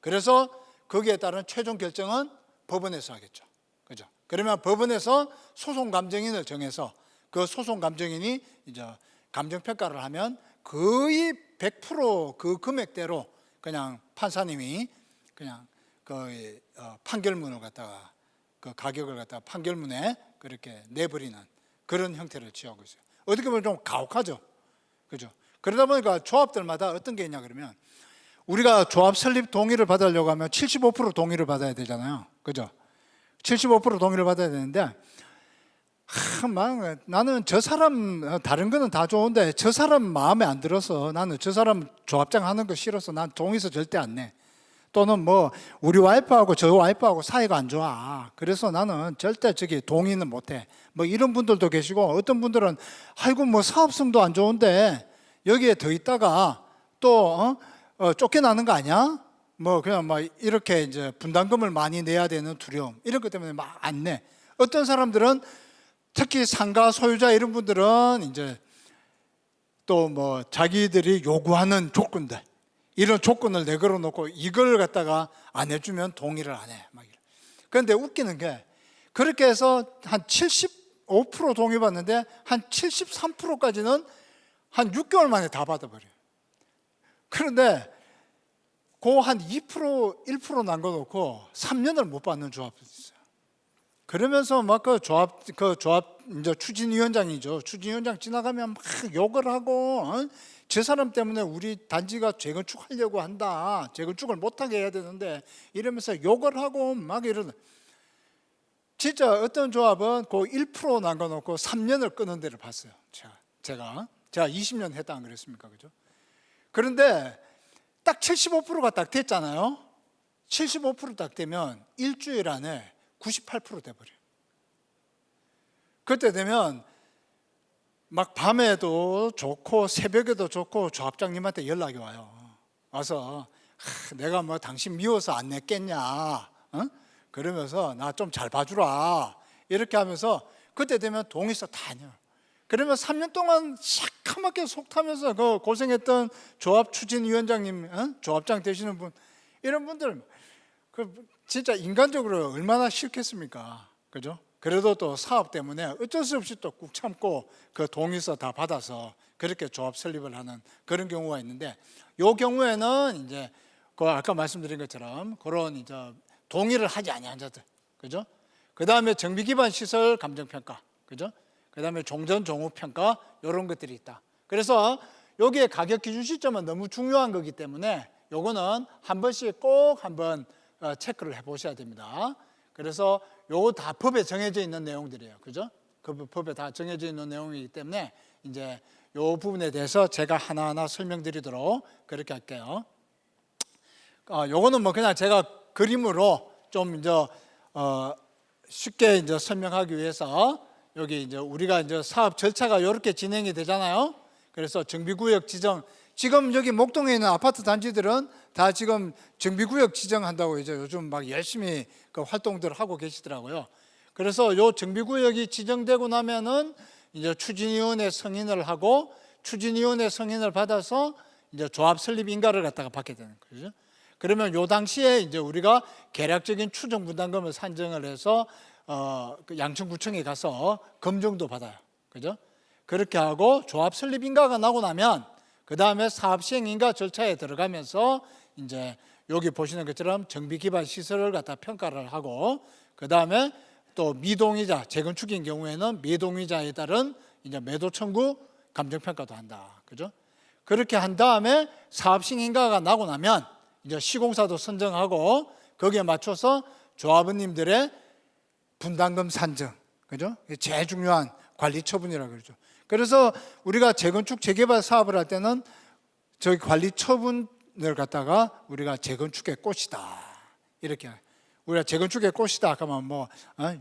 그래서 거기에 따른 최종 결정은 법원에서 하겠죠. 그죠? 그러면 법원에서 소송 감정인을 정해서 그 소송 감정인이 이제 감정 평가를 하면 거의 100%그 금액대로 그냥 판사님이 그냥 그 판결문을 갖다가 그 가격을 갖다가 판결문에 그렇게 내버리는 그런 형태를 취하고 있어요. 어떻게 보면 좀 가혹하죠. 그죠? 그러다 보니까 조합들마다 어떤 게 있냐 그러면 우리가 조합 설립 동의를 받으려고 하면 75% 동의를 받아야 되잖아요. 그죠? 75% 동의를 받아야 되는데 나는 저 사람 다른 거는 다 좋은데 저 사람 마음에 안 들어서 나는 저 사람 조합장 하는 거 싫어서 난 동의서 절대 안 내. 또는 뭐 우리 와이프하고 저 와이프하고 사이가 안 좋아. 그래서 나는 절대 저기 동의는 못 해. 뭐 이런 분들도 계시고 어떤 분들은 아이고 뭐 사업성도 안 좋은데 여기에 더 있다가 또 쫓겨나는 거 아니야? 뭐 그냥 막 이렇게 이제 분담금을 많이 내야 되는 두려움 이런 것 때문에 막 안 내. 어떤 사람들은 특히 상가 소유자 이런 분들은 이제 또 뭐 자기들이 요구하는 조건들 이런 조건을 내걸어 놓고 이걸 갖다가 안 해주면 동의를 안 해. 막 이래. 그런데 웃기는 게 그렇게 해서 한 75% 동의 받는데 한 73%까지는 한 6개월 만에 다 받아버려요. 그런데 그 한 2%, 1% 남겨놓고 3년을 못 받는 조합도 있어요. 그러면서 막 그 조합 이제 추진위원장이죠. 추진위원장 지나가면 막 욕을 하고 저 사람 때문에 우리 단지가 재건축하려고 한다. 재건축을 못하게 해야 되는데 이러면서 욕을 하고 막 이러는. 진짜 어떤 조합은 그 1% 남겨놓고 3년을 끄는 데를 봤어요. 제가 20년 했다 안 그랬습니까? 그죠? 그런데 딱 75%가 딱 됐잖아요. 75% 딱 되면 일주일 안에 98% 돼버려요. 그때 되면 막 밤에도 좋고 새벽에도 좋고 조합장님한테 연락이 와요. 와서 내가 뭐 당신 미워서 안 냈겠냐, 그러면서 나 좀 잘 봐주라 이렇게 하면서 그때 되면 동의서 다 내요. 그러면 3년 동안 새카맣게 속 타면서 그 고생했던 조합 추진위원장님, 조합장 되시는 분 이런 분들 그 진짜 인간적으로 얼마나 싫겠습니까? 그죠? 그래도 또 사업 때문에 어쩔 수 없이 또 꾹 참고 그 동의서 다 받아서 그렇게 조합 설립을 하는 그런 경우가 있는데 이 경우에는 이제 그 아까 말씀드린 것처럼 그런 이제 동의를 하지 아니한 자들, 그죠? 그 다음에 정비 기반 시설 감정 평가, 그죠? 그 다음에 종전 종후 평가 이런 것들이 있다. 그래서 여기에 가격 기준 시점은 너무 중요한 거기 때문에 요거는 한 번씩 꼭 한번 체크를 해보셔야 됩니다. 그래서 요거 다 법에 정해져 있는 내용들이에요. 그죠? 그 법에 다 정해져 있는 내용이기 때문에 이제 요 부분에 대해서 제가 하나하나 설명드리도록 그렇게 할게요. 요거는 뭐 그냥 제가 그림으로 좀 이제 쉽게 이제 설명하기 위해서 여기 이제 우리가 이제 사업 절차가 이렇게 진행이 되잖아요. 그래서 정비구역 지정, 지금 여기 목동에 있는 아파트 단지들은 다 지금 정비구역 지정한다고 이제 요즘 막 열심히 그 활동들을 하고 계시더라고요. 그래서 요 정비구역이 지정되고 나면은 이제 추진위원회 승인을 하고 추진위원회 승인을 받아서 이제 조합 설립 인가를 갖다가 받게 되는 거죠. 그러면 요 당시에 이제 우리가 계략적인 추정 분담금을 산정을 해서 그 양천구청에 가서 검증도 받아요. 그죠? 그렇게 하고 조합 설립 인가가 나고 나면 그 다음에 사업 시행 인가 절차에 들어가면서 이제 여기 보시는 것처럼 정비 기반 시설을 갖다 평가를 하고 그 다음에 또 미동의자, 재건축인 경우에는 미동의자에 따른 이제 매도 청구 감정 평가도 한다. 그죠? 그렇게 한 다음에 사업 시행 인가가 나고 나면 이제 시공사도 선정하고 거기에 맞춰서 조합원님들의 분담금 산정, 그죠? 제일 중요한 관리 처분이라고 그러죠. 그래서 우리가 재건축 재개발 사업을 할 때는 저희 관리 처분을 갖다가 우리가 재건축의 꽃이다 이렇게 우리가 재건축의 꽃이다 그러면 뭐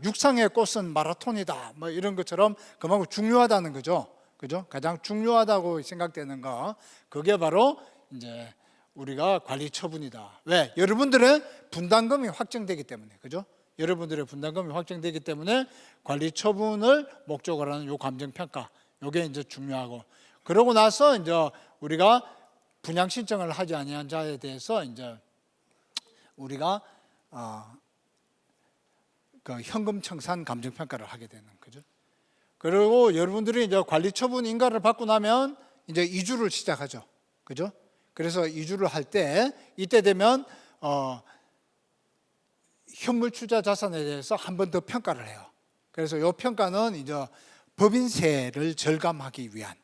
육상의 꽃은 마라톤이다 뭐 이런 것처럼 그만큼 중요하다는 거죠. 그죠? 가장 중요하다고 생각되는 거 그게 바로 이제 우리가 관리 처분이다. 왜? 여러분들의 분담금이 확정되기 때문에, 그죠? 여러분들의 분담금이 확정되기 때문에 관리 처분을 목적으로 하는 요 감정 평가, 요게 이제 중요하고, 그러고 나서 이제 우리가 분양 신청을 하지 아니한 자에 대해서 이제 우리가 그 현금 청산 감정 평가를 하게 되는 거죠. 그리고 여러분들이 이제 관리 처분 인가를 받고 나면 이제 이주를 시작하죠. 그죠? 그래서 이주를 할 때 이때 되면 현물 투자 자산에 대해서 한 번 더 평가를 해요. 그래서 이 평가는 이제 법인세를 절감하기 위한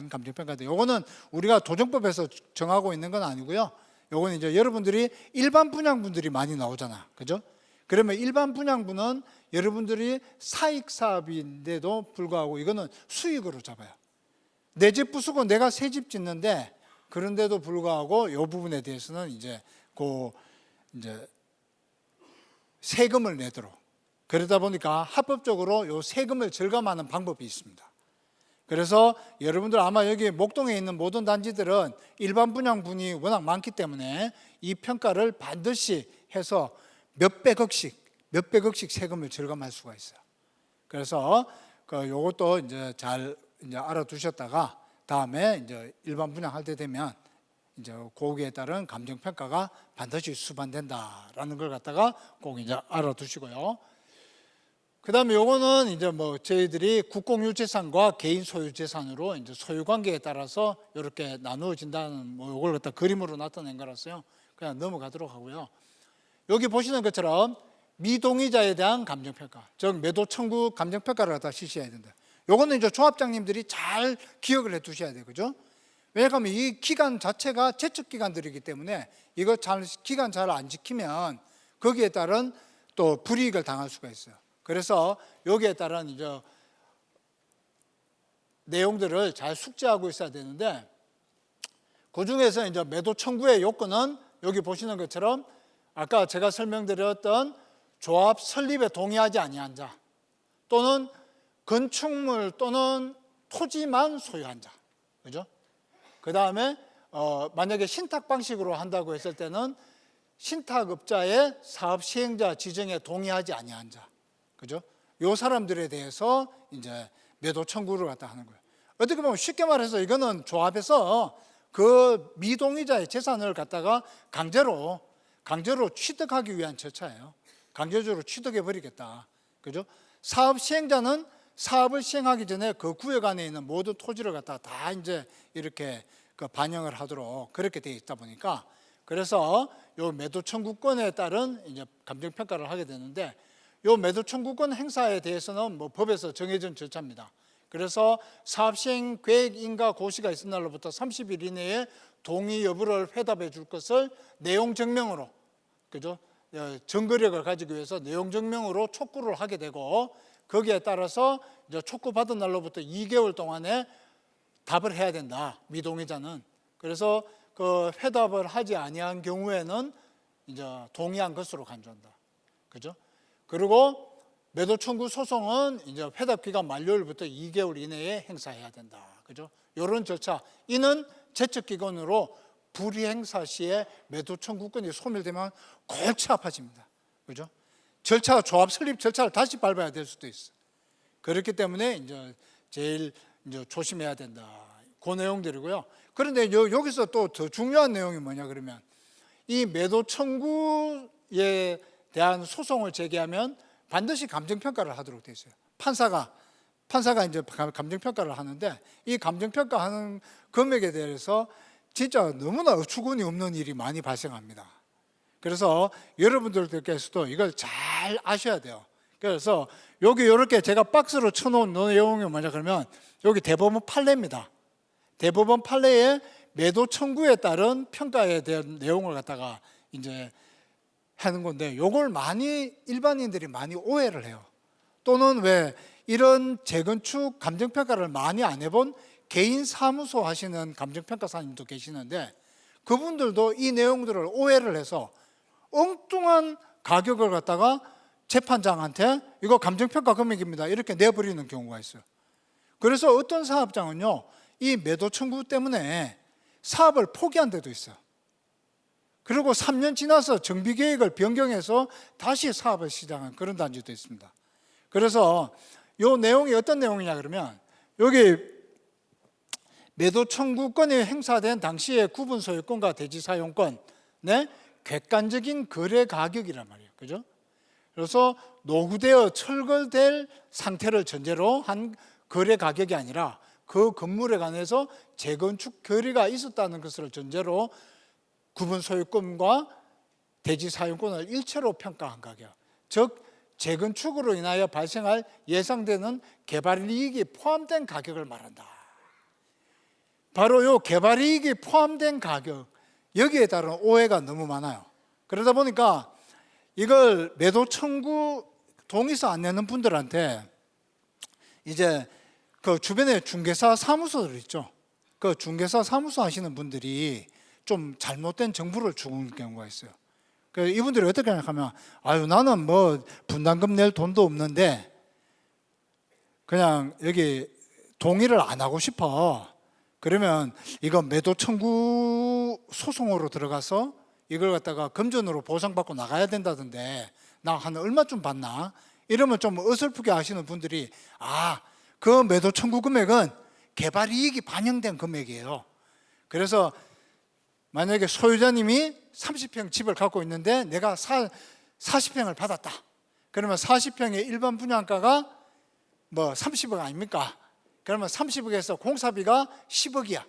감정 평가인데, 요거는 우리가 도정법에서 정하고 있는 건 아니고요. 요거는 이제 여러분들이 일반 분양분들이 많이 나오잖아. 그죠? 그러면 일반 분양분은 여러분들이 사익 사업인데도 불구하고 이거는 수익으로 잡아요. 내 집 부수고 내가 새 집 짓는데, 그런데도 불구하고 이 부분에 대해서는 이제 세금을 내도록, 그러다 보니까 합법적으로 이 세금을 절감하는 방법이 있습니다. 그래서 여러분들 아마 여기 목동에 있는 모든 단지들은 일반 분양분이 워낙 많기 때문에 이 평가를 반드시 해서 몇백억씩 세금을 절감할 수가 있어요. 그래서 요것도 이제 잘 알아두셨다가 다음에 이제 일반 분양할 때 되면 이제 거기에 따른 감정 평가가 반드시 수반된다라는 걸 갖다가 꼭 이제 알아두시고요. 그다음에 요거는 이제 뭐 저희들이 국공유재산과 개인 소유재산으로 이제 소유관계에 따라서 이렇게 나누어진다는 뭐 요걸 갖다 그림으로 나타낸 거라서요. 그냥 넘어가도록 하고요. 여기 보시는 것처럼 미동의자에 대한 감정평가, 즉 매도 청구 감정평가를 갖다 실시해야 된다. 요거는 이제 조합장님들이 잘 기억을 해 두셔야 돼요. 그죠? 왜냐하면 이 기간 자체가 제척 기간들이기 때문에 이거 기간 잘 안 지키면 거기에 따른 또 불이익을 당할 수가 있어요. 그래서 여기에 따른 이제 내용들을 잘 숙지하고 있어야 되는데, 그 중에서 이제 매도 청구의 요건은 여기 보시는 것처럼 아까 제가 설명드렸던 조합 설립에 동의하지 아니한 자, 또는 건축물 또는 토지만 소유한 자, 그죠? 그 다음에 만약에 신탁 방식으로 한다고 했을 때는 신탁업자의 사업 시행자 지정에 동의하지 아니한 자, 그죠? 요 사람들에 대해서 이제 매도 청구를 갖다 하는 거예요. 어떻게 보면 쉽게 말해서 이거는 조합에서 그 미동의자의 재산을 갖다가 강제로 취득하기 위한 절차예요. 강제적으로 취득해 버리겠다, 그죠? 사업 시행자는 사업을 시행하기 전에 그 구역 안에 있는 모든 토지를 갖다가 다 이제 이렇게 반영을 하도록 그렇게 되어 있다 보니까, 그래서 요 매도 청구권에 따른 이제 감정 평가를 하게 되는데, 요 매도 청구권 행사에 대해서는 뭐 법에서 정해진 절차입니다. 그래서 사업 시행 계획 인가 고시가 있은 날로부터 30일 이내에 동의 여부를 회답해 줄 것을 내용 증명으로, 그죠? 증거력을 가지기 위해서 내용 증명으로 촉구를 하게 되고, 거기에 따라서 이제 촉구받은 날로부터 2개월 동안에 답을 해야 된다, 미동의자는. 그래서 그 회답을 하지 아니한 경우에는 이제 동의한 것으로 간주한다, 그죠? 그리고 매도 청구 소송은 이제 회답 기간 만료일부터 2개월 이내에 행사해야 된다, 그죠? 이런 절차. 이는 제척 기간으로 불이행사 시에 매도 청구권이 소멸되면 골치 아파집니다, 그죠? 절차, 조합 설립 절차를 다시 밟아야 될 수도 있어. 그렇기 때문에 이제 제일 이제 조심해야 된다, 그 내용들이고요. 그런데 여기서 또 더 중요한 내용이 뭐냐 그러면, 이 매도 청구에 대한 소송을 제기하면 반드시 감정평가를 하도록 되어 있어요. 판사가 이제 감정평가를 하는데, 이 감정평가하는 금액에 대해서 진짜 너무나 어처구니 없는 일이 많이 발생합니다. 그래서 여러분들께서도 이걸 잘 아셔야 돼요. 그래서 여기 이렇게 제가 박스로 쳐놓은 내용이 뭐냐 그러면, 여기 대법원 판례입니다. 대법원 판례에 매도 청구에 따른 평가에 대한 내용을 갖다가 이제 하는 건데, 이걸 일반인들이 많이 오해를 해요. 또는 왜 이런 재건축 감정평가를 많이 안 해본 개인 사무소 하시는 감정평가사님도 계시는데, 그분들도 이 내용들을 오해를 해서 엉뚱한 가격을 갖다가 재판장한테 이거 감정평가 금액입니다 이렇게 내버리는 경우가 있어요. 그래서 어떤 사업장은요, 이 매도 청구 때문에 사업을 포기한 데도 있어요. 그리고 3년 지나서 정비계획을 변경해서 다시 사업을 시작한 그런 단지도 있습니다. 그래서 이 내용이 어떤 내용이냐 그러면, 여기 매도 청구권이 행사된 당시의 구분 소유권과 대지 사용권, 객관적인 거래 가격이란 말이에요. 그죠? 그래서 노후되어 철거될 상태를 전제로 한 거래 가격이 아니라 그 건물에 관해서 재건축 거래가 있었다는 것을 전제로 구분 소유권과 대지 사용권을 일체로 평가한 가격. 즉 재건축으로 인하여 발생할 예상되는 개발 이익이 포함된 가격을 말한다. 바로 이 개발 이익이 포함된 가격, 여기에 따른 오해가 너무 많아요. 그러다 보니까 이걸 매도 청구 동의서 안 내는 분들한테 이제 그 주변에 중개사 사무소들 있죠. 그 중개사 사무소 하시는 분들이 좀 잘못된 정보를 주는 경우가 있어요. 그 이분들이 어떻게 생각하면, 아유 나는 뭐 분담금 낼 돈도 없는데 그냥 여기 동의를 안 하고 싶어. 그러면 이거 매도 청구 소송으로 들어가서 이걸 갖다가 금전으로 보상받고 나가야 된다던데 나 한 얼마쯤 받나? 이러면 좀 어설프게 하시는 분들이, 그 매도 청구 금액은 개발 이익이 반영된 금액이에요. 그래서 만약에 소유자님이 30평 집을 갖고 있는데 내가 40평을 받았다. 그러면 40평의 일반 분양가가 뭐 30억 아닙니까? 그러면 30억에서 공사비가 10억이야.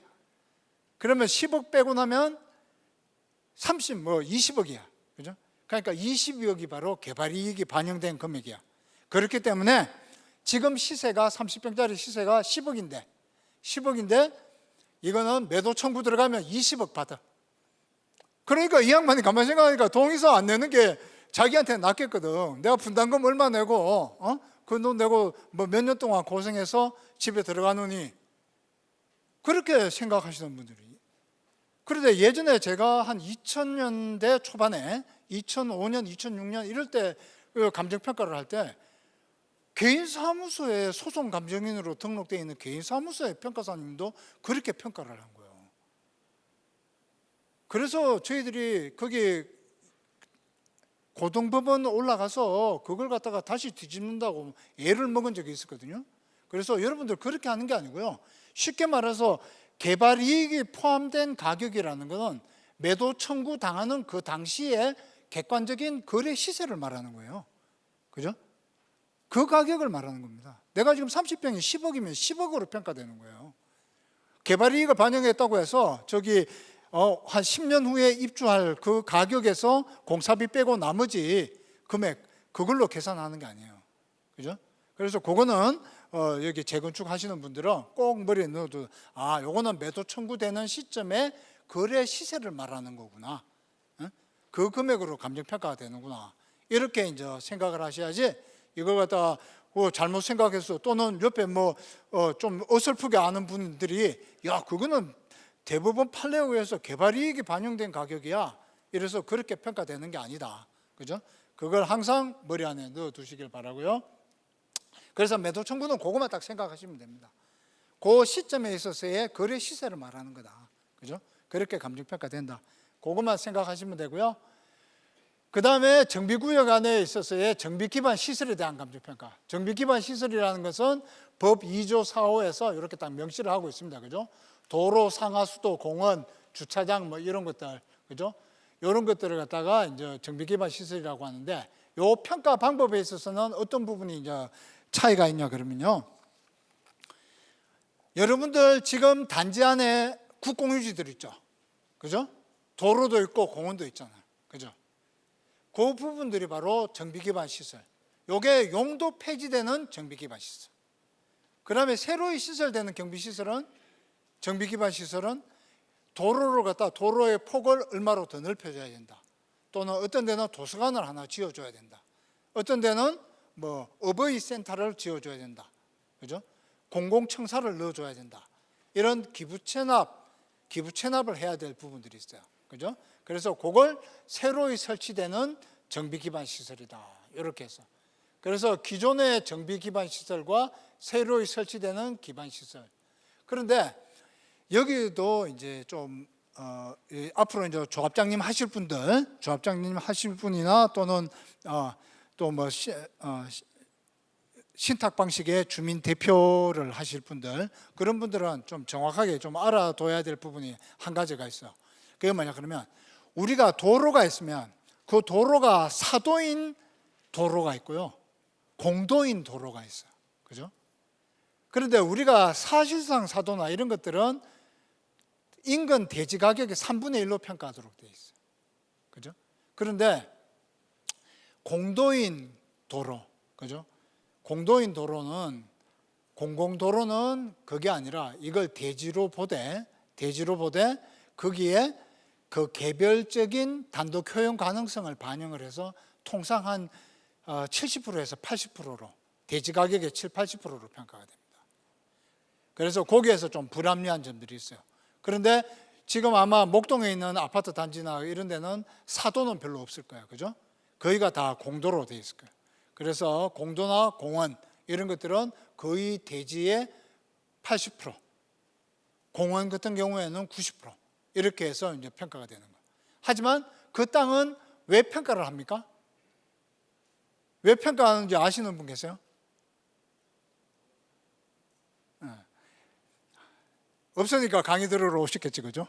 그러면 10억 빼고 나면 20억이야. 그죠? 그러니까 22억이 바로 개발 이익이 반영된 금액이야. 그렇기 때문에 지금 시세가 30평짜리 시세가 10억인데 이거는 매도 청구 들어가면 20억 받아. 그러니까 이 양반이 가만히 생각하니까 동의서 안 내는 게 자기한테 낫겠거든. 내가 분담금 얼마 내고 그 돈 내고 뭐 몇 년 동안 고생해서 집에 들어가느니, 그렇게 생각하시는 분들이. 그런데 예전에 제가 한 2000년대 초반에 2005년, 2006년 이럴 때 감정평가를 할 때 개인사무소에 소송 감정인으로 등록되어 있는 개인사무소의 평가사님도 그렇게 평가를 한 거예요. 그래서 저희들이 거기 고등법원 올라가서 그걸 갖다가 다시 뒤집는다고 애를 먹은 적이 있었거든요. 그래서 여러분들 그렇게 하는 게 아니고요. 쉽게 말해서 개발 이익이 포함된 가격이라는 것은 매도 청구 당하는 그 당시에 객관적인 거래 시세를 말하는 거예요. 그죠? 그 가격을 말하는 겁니다. 내가 지금 30평이 10억이면 10억으로 평가되는 거예요. 개발 이익을 반영했다고 해서 한 10년 후에 입주할 그 가격에서 공사비 빼고 나머지 금액 그걸로 계산하는 게 아니에요. 그죠? 그래서 그거는 여기 재건축 하시는 분들은 꼭 머리에 넣어도, 요거는 매도 청구되는 시점에 거래 시세를 말하는 거구나. 그 금액으로 감정평가가 되는구나. 이렇게 이제 생각을 하셔야지, 이걸 갖다가 잘못 생각해서 또는 옆에 좀 어설프게 아는 분들이, 야, 그거는 대법원 판례에 의해서 개발 이익이 반영된 가격이야. 이래서 그렇게 평가되는 게 아니다. 그죠? 그걸 항상 머리 안에 넣어 두시길 바라고요. 그래서 매도 청구는 그것만 딱 생각하시면 됩니다. 그 시점에 있어서의 거래 시세를 말하는 거다. 그죠? 그렇게 감정평가 된다. 그것만 생각하시면 되고요. 그 다음에 정비구역 안에 있어서의 정비기반 시설에 대한 감정평가. 정비기반 시설이라는 것은 법 2조 4호에서 이렇게 딱 명시를 하고 있습니다. 그죠? 도로, 상하수도, 공원, 주차장 이런 것들, 그죠? 이런 것들을 갖다가 이제 정비기반 시설이라고 하는데, 요 평가 방법에 있어서는 어떤 부분이 이제 차이가 있냐 그러면요. 여러분들 지금 단지 안에 국공유지들 있죠. 그죠? 도로도 있고 공원도 있잖아요. 그죠? 그 부분들이 바로 정비기반 시설. 요게 용도 폐지되는 정비기반 시설. 그 다음에 새로이 시설되는 정비기반 시설은 도로를 갖다 도로의 폭을 얼마로 더 넓혀줘야 된다. 또는 어떤 데는 도서관을 하나 지어줘야 된다. 어떤 데는 어버이 센터를 지어줘야 된다. 그죠? 공공청사를 넣어줘야 된다. 이런 기부 체납을 해야 될 부분들이 있어요. 그죠? 그래서 그걸 새로이 설치되는 정비기반 시설이다. 이렇게 해서. 그래서 기존의 정비기반 시설과 새로이 설치되는 기반 시설. 그런데 여기도 이제 좀 앞으로 이제 조합장님 하실 분이나 또는 또 신탁 방식의 주민 대표를 하실 분들, 그런 분들은 좀 정확하게 좀 알아둬야 될 부분이 한 가지가 있어요. 그게 뭐냐 그러면 우리가 도로가 있으면 그 도로가 사도인 도로가 있고요, 공도인 도로가 있어요. 그죠? 그런데 우리가 사실상 사도나 이런 것들은 인근 대지 가격의 3분의 1로 평가하도록 되어 있어요. 그죠? 그런데 공도인 도로, 그죠? 공도인 도로는, 공공도로는 그게 아니라 이걸 대지로 보되 거기에 그 개별적인 단독 효용 가능성을 반영을 해서 통상 한 70%에서 80%로 대지 가격의 7, 80%로 평가가 됩니다. 그래서 거기에서 좀 불합리한 점들이 있어요. 그런데 지금 아마 목동에 있는 아파트 단지나 이런 데는 사도는 별로 없을 거예요. 그죠? 거의가 다 공도로 되어 있을 거예요. 그래서 공도나 공원 이런 것들은 거의 대지의 80%, 공원 같은 경우에는 90% 이렇게 해서 이제 평가가 되는 거예요. 하지만 그 땅은 왜 평가를 합니까? 왜 평가하는지 아시는 분 계세요? 없으니까 강의 들으러 오셨겠지, 그죠?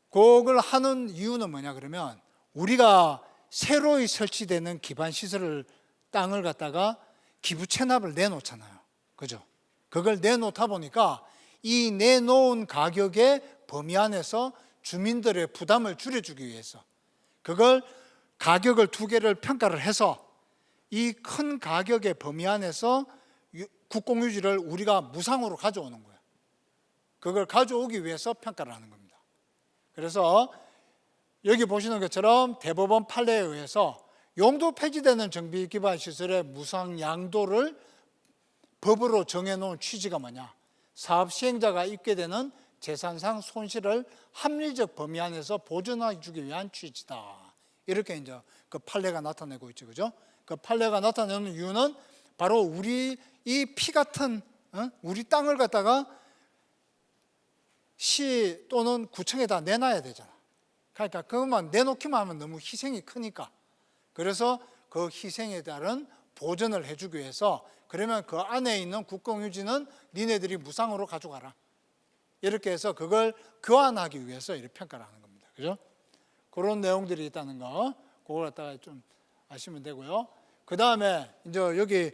그걸 하는 이유는 뭐냐 그러면, 우리가 새로이 설치되는 기반 시설을, 땅을 갖다가 기부 체납을 내놓잖아요. 그죠? 그걸 내놓다 보니까 이 내놓은 가격의 범위 안에서 주민들의 부담을 줄여주기 위해서 그걸 가격을 두 개를 평가를 해서 이 큰 가격의 범위 안에서 국공유지를 우리가 무상으로 가져오는 거예요. 그걸 가져오기 위해서 평가를 하는 겁니다. 그래서 여기 보시는 것처럼 대법원 판례에 의해서 용도 폐지되는 정비 기반 시설의 무상 양도를 법으로 정해놓은 취지가 뭐냐? 사업 시행자가 입게 되는 재산상 손실을 합리적 범위 안에서 보전해 주기 위한 취지다. 이렇게 이제 그 판례가 나타내고 있죠, 그죠? 그 판례가 나타내는 이유는 바로 우리 이 피 같은 우리 땅을 갖다가 시 또는 구청에다 내놔야 되잖아. 그러니까 그것만 내놓기만 하면 너무 희생이 크니까. 그래서 그 희생에 따른 보전을 해주기 위해서, 그러면 그 안에 있는 국공유지는 니네들이 무상으로 가져가라. 이렇게 해서 그걸 교환하기 위해서 이렇게 평가를 하는 겁니다. 그죠? 그런 내용들이 있다는 거, 그걸 갖다가 좀 아시면 되고요. 그 다음에 이제 여기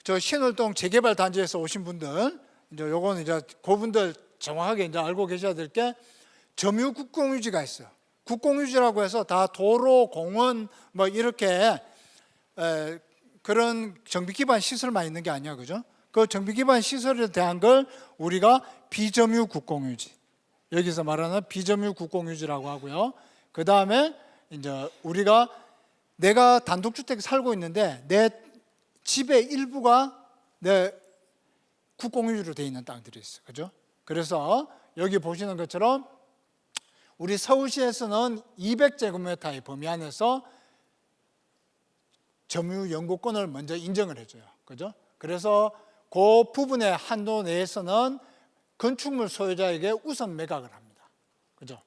저 신월동 재개발 단지에서 오신 분들, 이제 요거는 이제 그분들 정확하게 이제 알고 계셔야 될 게, 점유 국공유지가 있어요. 국공유지라고 해서 다 도로, 공원 뭐 이렇게 그런 정비 기반 시설만 있는 게 아니야, 그죠? 그 정비 기반 시설에 대한 걸 우리가 비점유 국공유지, 여기서 말하는 비점유 국공유지라고 하고요. 그 다음에 이제 우리가 내가 단독주택 살고 있는데 내 집의 일부가 내 국공유지로 되어 있는 땅들이 있어요, 그죠? 그래서 여기 보시는 것처럼 우리 서울시에서는 200제곱미터의 범위 안에서 점유 연구권을 먼저 인정을 해줘요, 그죠? 그래서 그 부분의 한도 내에서는 건축물 소유자에게 우선 매각을 합니다, 그죠?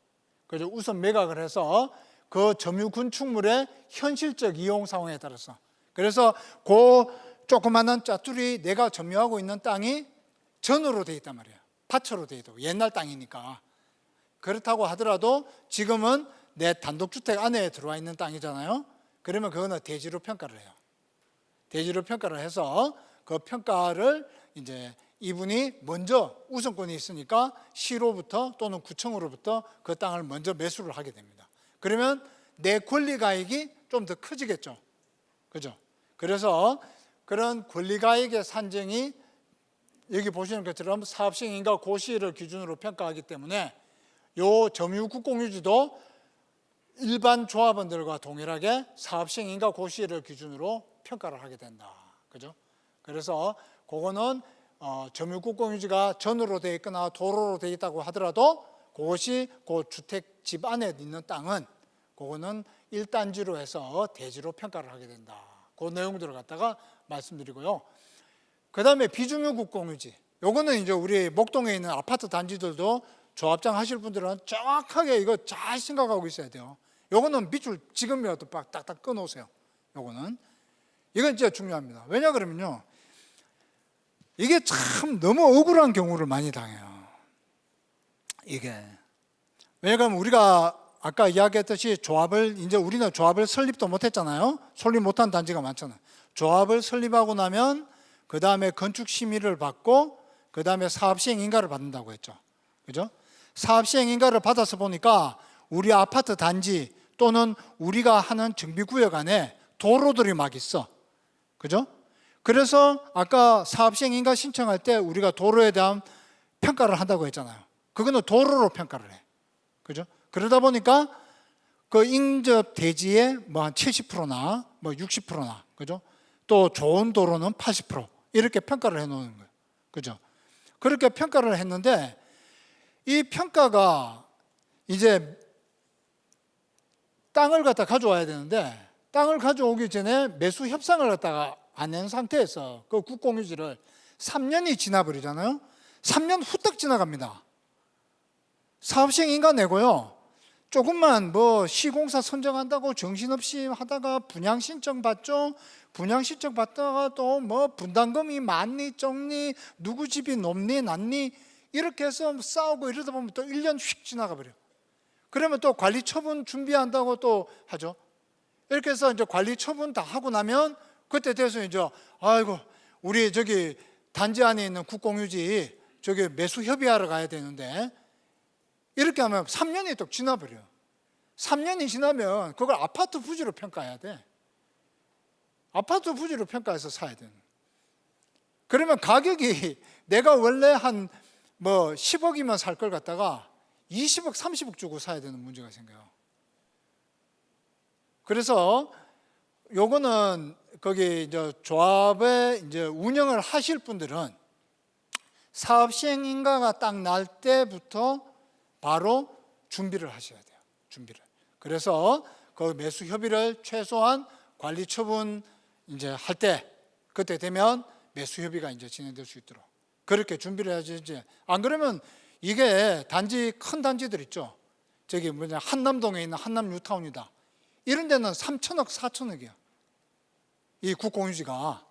그래서 우선 매각을 해서 그 점유 건축물의 현실적 이용 상황에 따라서, 그래서 그 조그마한 짜투리 내가 점유하고 있는 땅이 전으로 돼 있단 말이에요. 밭으로 돼 있고 옛날 땅이니까. 그렇다고 하더라도 지금은 내 단독주택 안에 들어와 있는 땅이잖아요. 그러면 그거는 대지로 평가를 해요. 대지로 평가를 해서 그 평가를 이제 이분이 먼저 우선권이 있으니까 시로부터 또는 구청으로부터 그 땅을 먼저 매수를 하게 됩니다. 그러면 내 권리가액이 좀 더 커지겠죠, 그죠? 그래서 그런 권리가액의 산정이 여기 보시는 것처럼 사업시행인가 고시를 기준으로 평가하기 때문에 요 점유 국공유지도 일반 조합원들과 동일하게 사업시행인가 고시를 기준으로 평가를 하게 된다, 그죠? 그래서 그거는 점유 국공유지가 전으로 되어 있거나 도로로 되어 있다고 하더라도 그것이 그 주택 집 안에 있는 땅은 그거는 1단지로 해서 대지로 평가를 하게 된다. 그 내용들을 갖다가 말씀드리고요. 그 다음에 비중유 국공유지, 요거는 이제 우리 목동에 있는 아파트 단지들도 조합장 하실 분들은 정확하게 이거 잘 생각하고 있어야 돼요. 요거는 밑줄 지금이라도 막 딱딱 끊어오세요. 요거는 이건 진짜 중요합니다. 왜냐 그러면요, 이게 참 너무 억울한 경우를 많이 당해요. 이게 왜냐하면 우리가 아까 이야기했듯이 조합을, 이제 우리는 조합을 설립도 못했잖아요. 설립 못한 단지가 많잖아요. 조합을 설립하고 나면 그 다음에 건축 심의를 받고 그 다음에 사업시행 인가를 받는다고 했죠. 그죠? 사업시행 인가를 받아서 보니까 우리 아파트 단지 또는 우리가 하는 정비구역 안에 도로들이 막 있어. 그죠? 그래서 아까 사업시행 인가 신청할 때 우리가 도로에 대한 평가를 한다고 했잖아요. 그거는 도로로 평가를 해. 그죠? 그러다 보니까 그 인접 대지의 뭐 한 70%나 뭐 60%나, 그죠? 또 좋은 도로는 80% 이렇게 평가를 해 놓는 거예요. 그죠? 그렇게 평가를 했는데 이 평가가 이제 땅을 갖다 가져와야 되는데 땅을 가져오기 전에 매수 협상을 갖다가 안 낸 상태에서 그 국공유지를 3년이 지나버리잖아요. 3년 후딱 지나갑니다. 사업시행 인가 내고요. 조금만 뭐 시공사 선정한다고 정신없이 하다가 분양 신청 받죠. 분양 신청 받다가 또 뭐 분담금이 많니 적니 누구 집이 높니 낮니 이렇게 해서 싸우고 이러다 보면 또 1년 휙 지나가 버려요. 그러면 또 관리 처분 준비한다고 또 하죠. 이렇게 해서 이제 관리 처분 다 하고 나면 그때 돼서 이제 아이고 우리 저기 단지 안에 있는 국공유지 저기 매수 협의하러 가야 되는데 이렇게 하면 3년이 또 지나버려요. 3년이 지나면 그걸 아파트 부지로 평가해야 돼. 아파트 부지로 평가해서 사야 되는. 그러면 가격이 내가 원래 한 뭐 10억이면 살 걸 갖다가 20억, 30억 주고 사야 되는 문제가 생겨요. 그래서 요거는 거기 이제 조합에 이제 운영을 하실 분들은 사업 시행 인가가 딱 날 때부터 바로 준비를 하셔야 돼요. 준비를. 그래서 그 매수 협의를 최소한 관리 처분 이제 할 때 그때 되면 매수 협의가 이제 진행될 수 있도록 그렇게 준비를 해야지. 이제 안 그러면 이게 단지 큰 단지들 있죠. 저기 뭐냐 한남동에 있는 한남 뉴타운이다. 이런 데는 3천억, 4천억이야. 이 국공유지가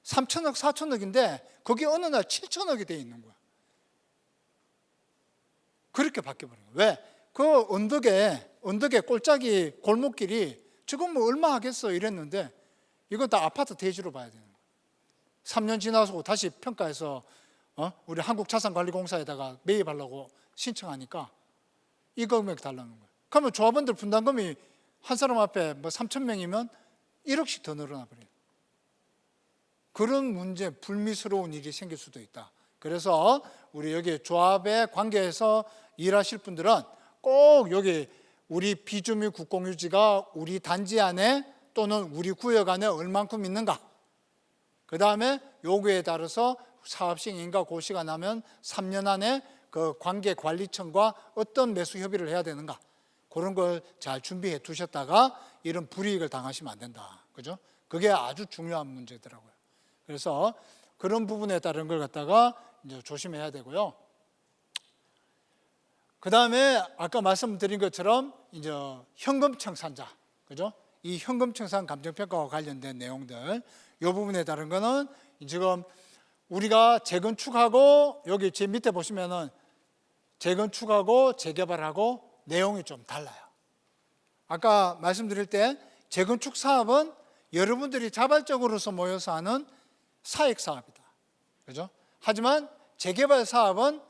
3천억, 4천억인데 거기 어느 날 7천억이 돼 있는 거야. 그렇게 바뀌어버린 거야. 왜? 그 언덕에 꼴짝이 골목길이 지금 뭐 얼마 하겠어 이랬는데 이건 다 아파트 대지로 봐야 되는 거야. 3년 지나서 다시 평가해서 우리 한국자산관리공사에다가 매입하려고 신청하니까 이 금액이 달라는 거야. 그러면 조합원들 분담금이 한 사람 앞에 뭐 3천 명이면 1억씩 더 늘어나 버려요. 그런 문제, 불미스러운 일이 생길 수도 있다. 그래서 우리 여기 조합에 관계해서 일하실 분들은 꼭 여기 우리 비주민 국공유지가 우리 단지 안에 또는 우리 구역 안에 얼만큼 있는가, 그 다음에 요구에 따라서 사업시행 인가 고시가 나면 3년 안에 그 관계관리청과 어떤 매수 협의를 해야 되는가, 그런 걸 잘 준비해 두셨다가 이런 불이익을 당하시면 안 된다. 그죠? 그게 아주 중요한 문제더라고요. 그래서 그런 부분에 따른 걸 갖다가 이제 조심해야 되고요. 그 다음에 아까 말씀드린 것처럼 이제 현금청산자, 그죠? 이 현금청산 감정평가와 관련된 내용들, 이 부분에 따른 거는 지금 우리가 재건축하고 여기 제 밑에 보시면은 재건축하고 재개발하고 내용이 좀 달라요. 아까 말씀드릴 때 재건축 사업은 여러분들이 자발적으로서 모여서 하는 사익 사업이다. 그죠? 하지만 재개발 사업은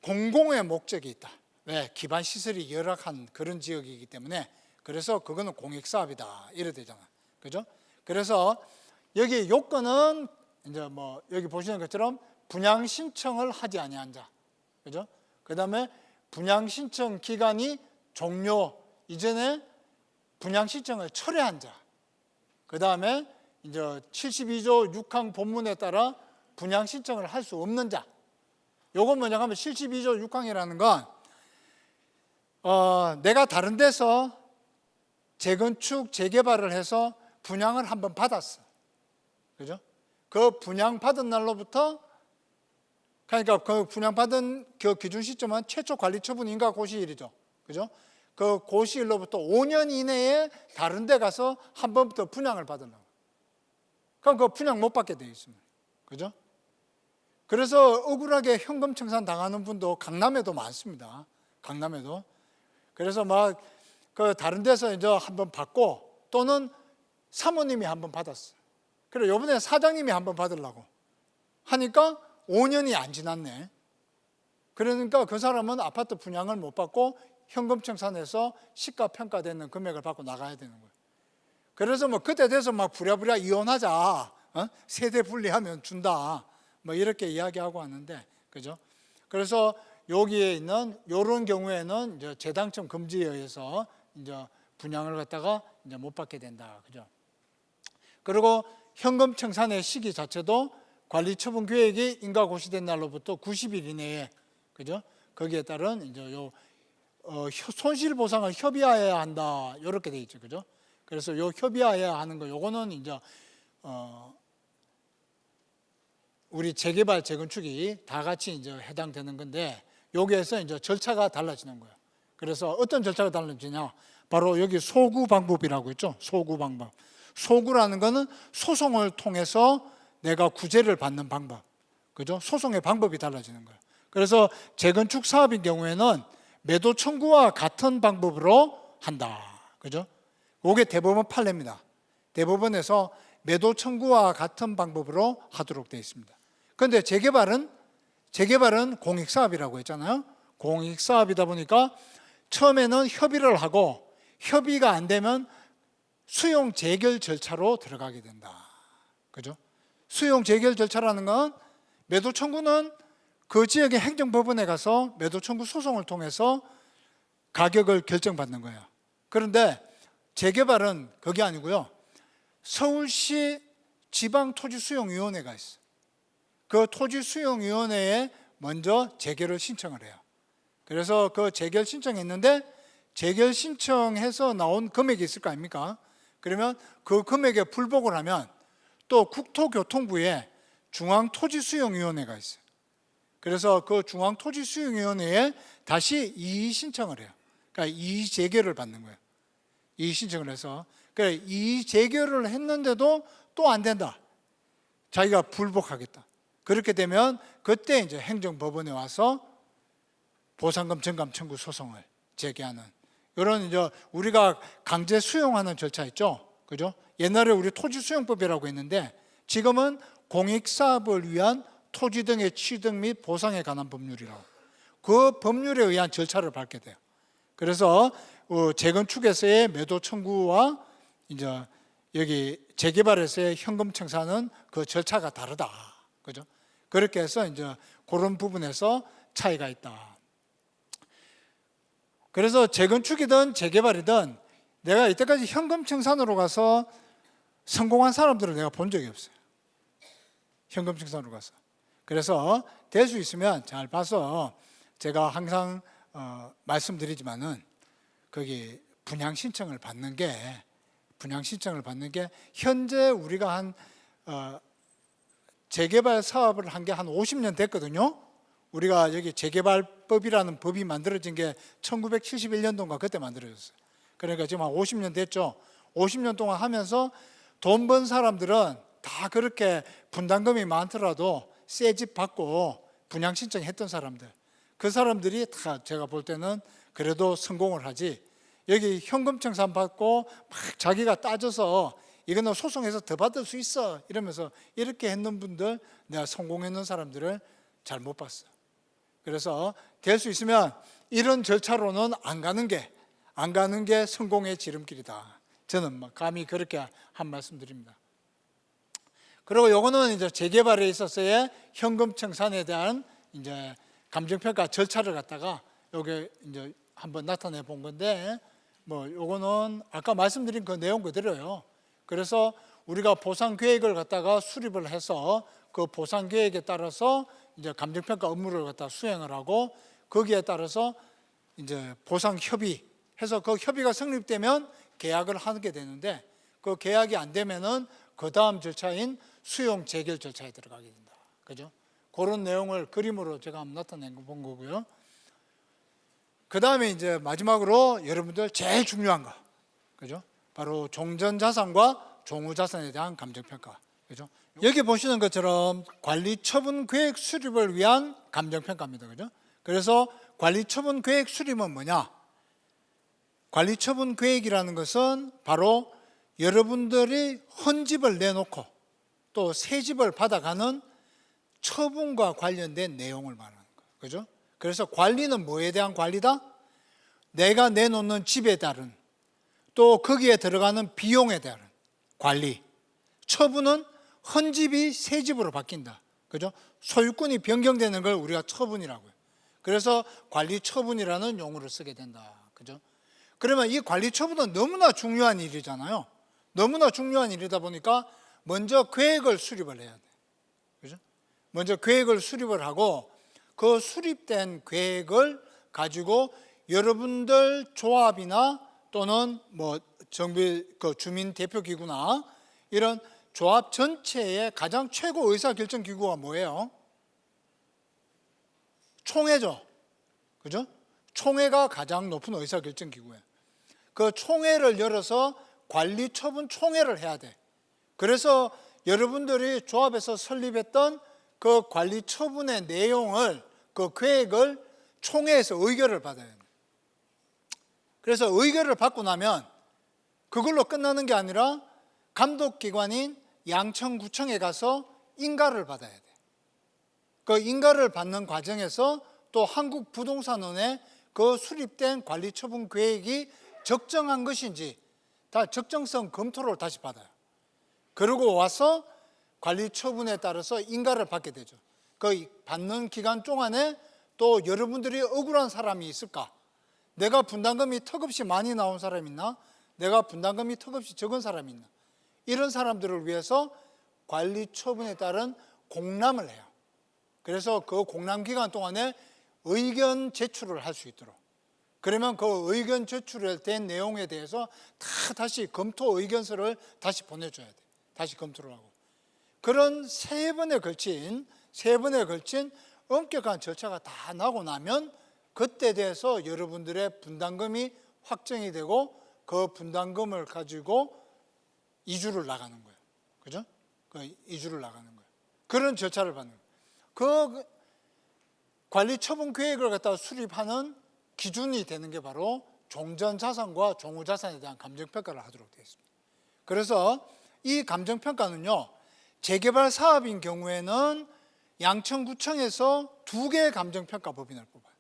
공공의 목적이 있다. 왜? 기반 시설이 열악한 그런 지역이기 때문에 그래서 그거는 공익 사업이다. 이래 되잖아. 그죠? 그래서 여기 요건은 이제 뭐 여기 보시는 것처럼 분양 신청을 하지 아니한 자. 그죠? 그다음에 분양 신청 기간이 종료 이전에 분양 신청을 철회한 자. 그다음에 이제 72조 6항 본문에 따라 분양 신청을 할 수 없는 자. 요건 뭐냐 하면 72조 6항이라는 건 내가 다른 데서 재건축, 재개발을 해서 분양을 한번 받았어. 그죠? 그 분양받은 날로부터 그러니까 그 분양받은 그 기준 시점은 최초 관리 처분 인가 고시일이죠. 그죠? 그 고시일로부터 5년 이내에 다른 데 가서 한 번부터 분양을 받으려고. 그럼 그 분양 못 받게 돼 있습니다. 그죠? 그래서 억울하게 현금 청산 당하는 분도 강남에도 많습니다. 강남에도. 그래서 막 그 다른 데서 이제 한번 받고 또는 사모님이 한번 받았어. 그래 이번에 사장님이 한번 받으려고 하니까 5년이 안 지났네. 그러니까 그 사람은 아파트 분양을 못 받고 현금청산해서 시가 평가되는 금액을 받고 나가야 되는 거예요. 그래서 뭐 그때 돼서 막 부랴부랴 이혼하자, 세대 분리하면 준다, 뭐 이렇게 이야기하고 하는데, 그죠? 그래서 여기에 있는 이런 경우에는 이제 재당첨 금지에 의해서 이제 분양을 갖다가 이제 못 받게 된다, 그죠? 그리고 현금 청산의 시기 자체도 관리처분 계획이 인가고시된 날로부터 90일 이내에, 그죠? 거기에 따른 이제 손실 보상을 협의하여야 한다, 이렇게 돼 있죠, 그죠? 그래서 요 협의하여야 하는 거, 요거는 이제 우리 재개발, 재건축이 다 같이 이제 해당되는 건데, 여기에서 이제 절차가 달라지는 거예요. 그래서 어떤 절차가 달라지냐? 바로 여기 소구 방법이라고 있죠. 소구 방법. 소구라는 거는 소송을 통해서 내가 구제를 받는 방법. 그죠? 소송의 방법이 달라지는 거예요. 그래서 재건축 사업인 경우에는 매도 청구와 같은 방법으로 한다. 그죠? 이게 대법원 판례입니다. 대법원에서 매도 청구와 같은 방법으로 하도록 되어 있습니다. 그런데 재개발은 공익사업이라고 했잖아요. 공익사업이다 보니까 처음에는 협의를 하고 협의가 안 되면 수용 재결 절차로 들어가게 된다. 그죠? 수용 재결 절차라는 건 매도 청구는 그 지역의 행정법원에 가서 매도 청구 소송을 통해서 가격을 결정받는 거예요. 그런데 재개발은 그게 아니고요. 서울시 지방토지수용위원회가 있어요. 그 토지수용위원회에 먼저 재결을 신청을 해요. 그래서 그 재결 신청했는데 재결 신청해서 나온 금액이 있을 거 아닙니까? 그러면 그 금액에 불복을 하면 또 국토교통부에 중앙토지수용위원회가 있어요. 그래서 그 중앙토지수용위원회에 다시 이의 신청을 해요. 그러니까 이의 재결을 받는 거예요. 이의 신청을 해서 그래 이의 재결을 했는데도 또 안 된다. 자기가 불복하겠다. 그렇게 되면 그때 이제 행정법원에 와서 보상금 전감 청구 소송을 제기하는 이런 이제 우리가 강제 수용하는 절차 있죠, 그죠? 옛날에 우리 토지수용법이라고 했는데 지금은 공익사업을 위한 토지 등의 취득 및 보상에 관한 법률이라고 그 법률에 의한 절차를 밟게 돼요. 그래서 재건축에서의 매도 청구와 이제 여기 재개발에서의 현금 청산은 그 절차가 다르다, 그죠? 그렇게 해서 이제 그런 부분에서 차이가 있다. 그래서 재건축이든 재개발이든 내가 이때까지 현금 청산으로 가서 성공한 사람들을 내가 본 적이 없어요. 현금 청산으로 가서. 그래서 될 수 있으면 잘 봐서 제가 항상 말씀드리지만은 거기 분양 신청을 받는 게 현재 우리가 한 재개발 사업을 한 게 한 50년 됐거든요. 우리가 여기 재개발법이라는 법이 만들어진 게 1971년도인가 그때 만들어졌어요. 그러니까 지금 한 50년 됐죠. 50년 동안 하면서 돈 번 사람들은 다 그렇게 분담금이 많더라도 새 집 받고 분양 신청했던 사람들, 그 사람들이 다 제가 볼 때는 그래도 성공을 하지. 여기 현금 청산 받고 막 자기가 따져서 이거는 소송해서 더 받을 수 있어 이러면서 이렇게 했는 분들, 내가 성공했는 사람들을 잘 못 봤어. 그래서 될 수 있으면 이런 절차로는 안 가는 게 성공의 지름길이다. 저는 감히 그렇게 한 말씀 드립니다. 그리고 요거는 이제 재개발에 있어서의 현금 청산에 대한 이제 감정평가 절차를 갖다가 여기 이제 한번 나타내 본 건데, 뭐 요거는 아까 말씀드린 그 내용 그대로예요. 그래서 우리가 보상 계획을 갖다가 수립을 해서 그 보상 계획에 따라서 이제 감정평가 업무를 갖다 수행을 하고 거기에 따라서 이제 보상 협의해서 그 협의가 성립되면 계약을 하게 되는데 그 계약이 안 되면은 그 다음 절차인 수용 재결 절차에 들어가게 된다. 그죠? 그런 내용을 그림으로 제가 한번 나타낸 거 본 거고요. 그 다음에 이제 마지막으로 여러분들 제일 중요한 거, 그죠? 바로 종전자산과 종후자산에 대한 감정평가, 그죠? 여기 보시는 것처럼 관리처분 계획 수립을 위한 감정평가입니다, 그죠? 그래서 관리처분 계획 수립은 뭐냐? 관리처분 계획이라는 것은 바로 여러분들이 헌집을 내놓고 또 새집을 받아가는 처분과 관련된 내용을 말하는 거예요. 그죠? 그래서 관리는 뭐에 대한 관리다? 내가 내놓는 집에 따른 또 거기에 들어가는 비용에 대한 관리. 처분은 헌집이 새집으로 바뀐다. 그죠? 소유권이 변경되는 걸 우리가 처분이라고요. 그래서 관리 처분이라는 용어를 쓰게 된다. 그죠? 그러면 이 관리 처분은 너무나 중요한 일이잖아요. 너무나 중요한 일이다 보니까 먼저 계획을 수립을 해야 돼. 그죠? 먼저 계획을 수립을 하고 그 수립된 계획을 가지고 여러분들 조합이나 또는 뭐 정부 그 주민 대표 기구나 이런 조합 전체의 가장 최고 의사 결정 기구가 뭐예요? 총회죠. 그죠? 총회가 가장 높은 의사 결정 기구예요. 그 총회를 열어서 관리 처분 총회를 해야 돼. 그래서 여러분들이 조합에서 설립했던 그 관리 처분의 내용을 그 계획을 총회에서 의결을 받아야 돼. 그래서 의결을 받고 나면 그걸로 끝나는 게 아니라 감독기관인 양천구청에 가서 인가를 받아야 돼. 그 인가를 받는 과정에서 또 한국부동산원의 그 수립된 관리처분 계획이 적정한 것인지 다 적정성 검토를 다시 받아요. 그러고 와서 관리처분에 따라서 인가를 받게 되죠. 그 받는 기간 동안에 또 여러분들이 억울한 사람이 있을까? 내가 분담금이 턱없이 많이 나온 사람이 있나? 내가 분담금이 턱없이 적은 사람이 있나? 이런 사람들을 위해서 관리 처분에 따른 공람을 해요. 그래서 그 공람 기간 동안에 의견 제출을 할 수 있도록. 그러면 그 의견 제출된 내용에 대해서 다 다시 검토 의견서를 다시 보내줘야 돼. 다시 검토를 하고. 그런 세 번에 걸친 엄격한 절차가 다 나고 나면 그때 돼서 여러분들의 분담금이 확정이 되고 그 분담금을 가지고 이주를 나가는 거예요. 그죠? 그 이주를 나가는 거예요. 그런 절차를 받는 거예요. 그 관리 처분 계획을 갖다가 수립하는 기준이 되는 게 바로 종전자산과 종후자산에 대한 감정평가를 하도록 되어 있습니다. 그래서 이 감정평가는요, 재개발 사업인 경우에는 양천구청에서 2개의 감정평가 법인을 뽑아요.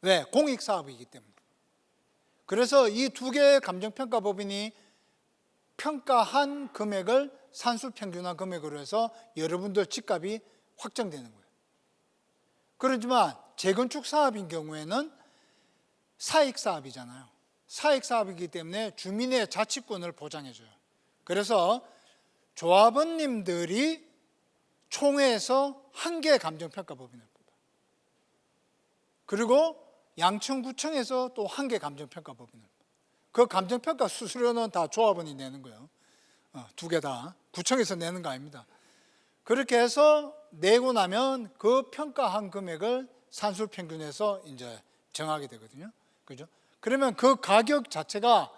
왜? 공익사업이기 때문에. 그래서 이 2개의 감정평가 법인이 평가한 금액을 산술평균화 금액으로 해서 여러분들 집값이 확정되는 거예요. 그렇지만 재건축 사업인 경우에는 사익사업이잖아요. 사익사업이기 때문에 주민의 자치권을 보장해줘요. 그래서 조합원님들이 총회에서 1개의 감정평가 법인을 뽑아요. 그리고 양천구청에서 또 1개 감정평가 법인을 뽑아요. 그 감정평가 수수료는 다 조합원이 내는 거예요. 2개 다. 구청에서 내는 거 아닙니다. 그렇게 해서 내고 나면 그 평가한 금액을 산술평균에서 이제 정하게 되거든요. 그죠? 그러면 그 가격 자체가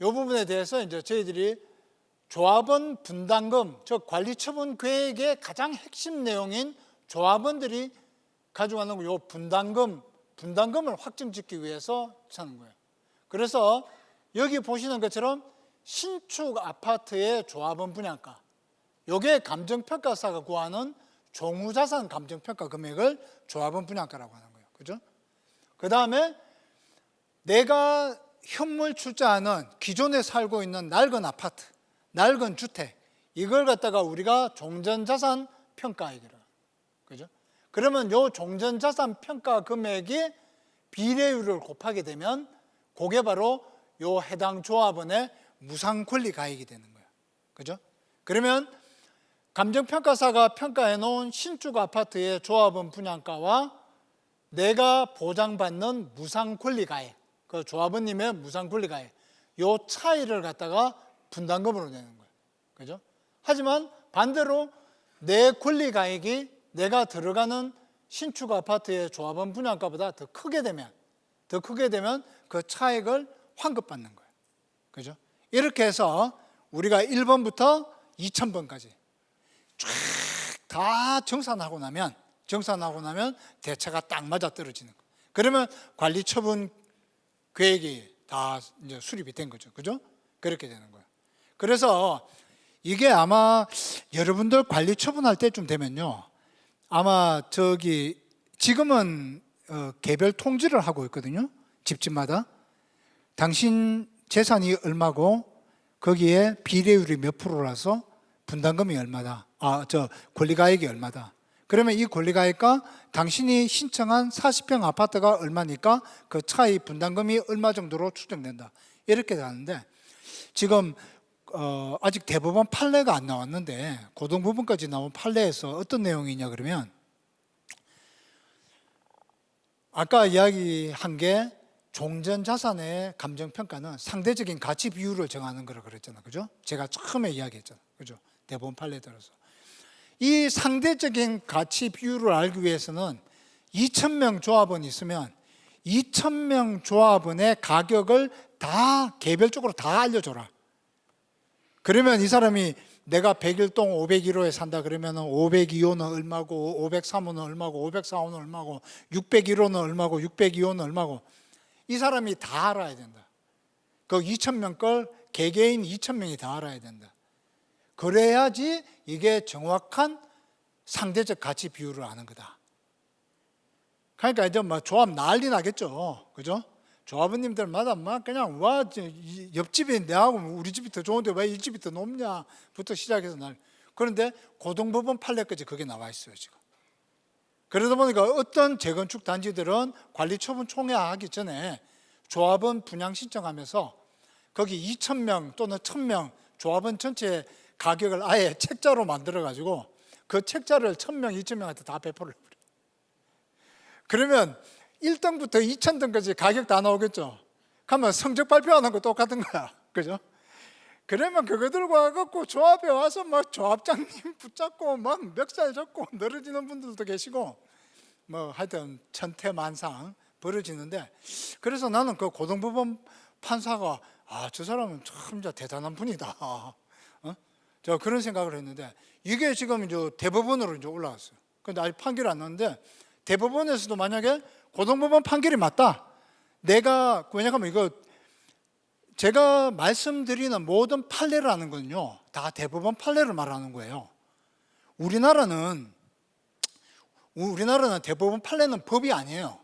이 부분에 대해서 이제 저희들이 조합원 분담금, 즉 관리처분 계획의 가장 핵심 내용인 조합원들이 가져가는 이 분담금을 확정짓기 위해서 하는 거예요. 그래서 여기 보시는 것처럼 신축 아파트의 조합원 분양가, 이게 감정평가사가 구하는 종후자산 감정평가 금액을 조합원 분양가라고 하는 거예요. 그죠? 그 다음에 내가 현물 출자하는 기존에 살고 있는 낡은 아파트, 낡은 주택, 이걸 갖다가 우리가 종전자산 평가액이라. 그죠? 그러면 요 종전자산 평가 금액이 비례율을 곱하게 되면 그게 바로 요 해당 조합원의 무상권리 가액이 되는 거예요. 그죠? 그러면 감정평가사가 평가해 놓은 신축 아파트의 조합원 분양가와 내가 보장받는 무상권리 가액, 그 조합원님의 무상권리 가액, 요 차이를 갖다가 분담금으로 내는 거예요. 그죠? 하지만 반대로 내 권리 가액이 내가 들어가는 신축 아파트의 조합원 분양가보다 더 크게 되면 그 차액을 환급받는 거예요. 그죠? 이렇게 해서 우리가 1번부터 2000번까지 쫙 다 정산하고 나면 대차가 딱 맞아 떨어지는 거예요. 그러면 관리처분 계획이 다 이제 수립이 된 거죠. 그죠? 그렇게 되는 거예요. 그래서 이게 아마 여러분들 관리 처분할 때쯤 되면요. 아마 지금은 개별 통지를 하고 있거든요. 집집마다. 당신 재산이 얼마고 거기에 비례율이 몇 프로라서 분담금이 얼마다. 권리가액이 얼마다. 그러면 이 권리가액과 당신이 신청한 40평 아파트가 얼마니까 그 차이 분담금이 얼마 정도로 추정된다. 이렇게 가는데 지금 아직 대법원 판례가 안 나왔는데 고등법원까지 나온 판례에서 어떤 내용이냐 그러면 아까 이야기한 게 종전자산의 감정평가는 상대적인 가치 비율을 정하는 거라고 그랬잖아요. 그죠? 제가 처음에 이야기했잖아요. 그죠? 대법원 판례에 따라서. 이 상대적인 가치 비율을 알기 위해서는 2,000명 조합원이 있으면 2,000명 조합원의 가격을 다 개별적으로 다 알려줘라. 그러면 이 사람이 내가 101동 501호에 산다 그러면 502호는 얼마고 503호는 얼마고 504호는 얼마고 601호는 얼마고 602호는 얼마고 이 사람이 다 알아야 된다. 그 2,000명 걸 개개인 2,000명이 다 알아야 된다. 그래야지 이게 정확한 상대적 가치 비율을 아는 거다. 그러니까 이제 뭐 조합 난리 나겠죠. 그죠? 조합원님들마다 막 그냥 와 옆집이 내하고 우리 집이 더 좋은데 왜 이 집이 더 높냐부터 시작해서 그런데 고등법원 판례까지 그게 나와 있어요 지금. 그러다 보니까 어떤 재건축 단지들은 관리처분 총회하기 전에 조합원 분양 신청하면서 거기 2,000명 또는 1,000명 조합원 전체 가격을 아예 책자로 만들어가지고 그 책자를 1,000명, 2,000명한테 다 배포를 해버려요. 그러면 1등부터 2,000등까지 가격 다 나오겠죠. 그러면 성적 발표하는 거 똑같은 거야. 그죠? 그러면 그거 들고 와갖고 조합에 와서 막 조합장님 붙잡고 막 멱살 잡고 늘어지는 분들도 계시고 뭐 하여튼 천태만상 벌어지는데 그래서 나는 그 고등법원 판사가 저 사람은 참 대단한 분이다. 저 그런 생각을 했는데 이게 지금 이제 대법원으로 이제 올라왔어요. 근데 아직 판결이 안 났는데 대법원에서도 만약에 고등법원 판결이 맞다. 왜냐하면 이거 제가 말씀드리는 모든 판례라는 건요, 다 대법원 판례를 말하는 거예요. 우리나라는 대법원 판례는 법이 아니에요.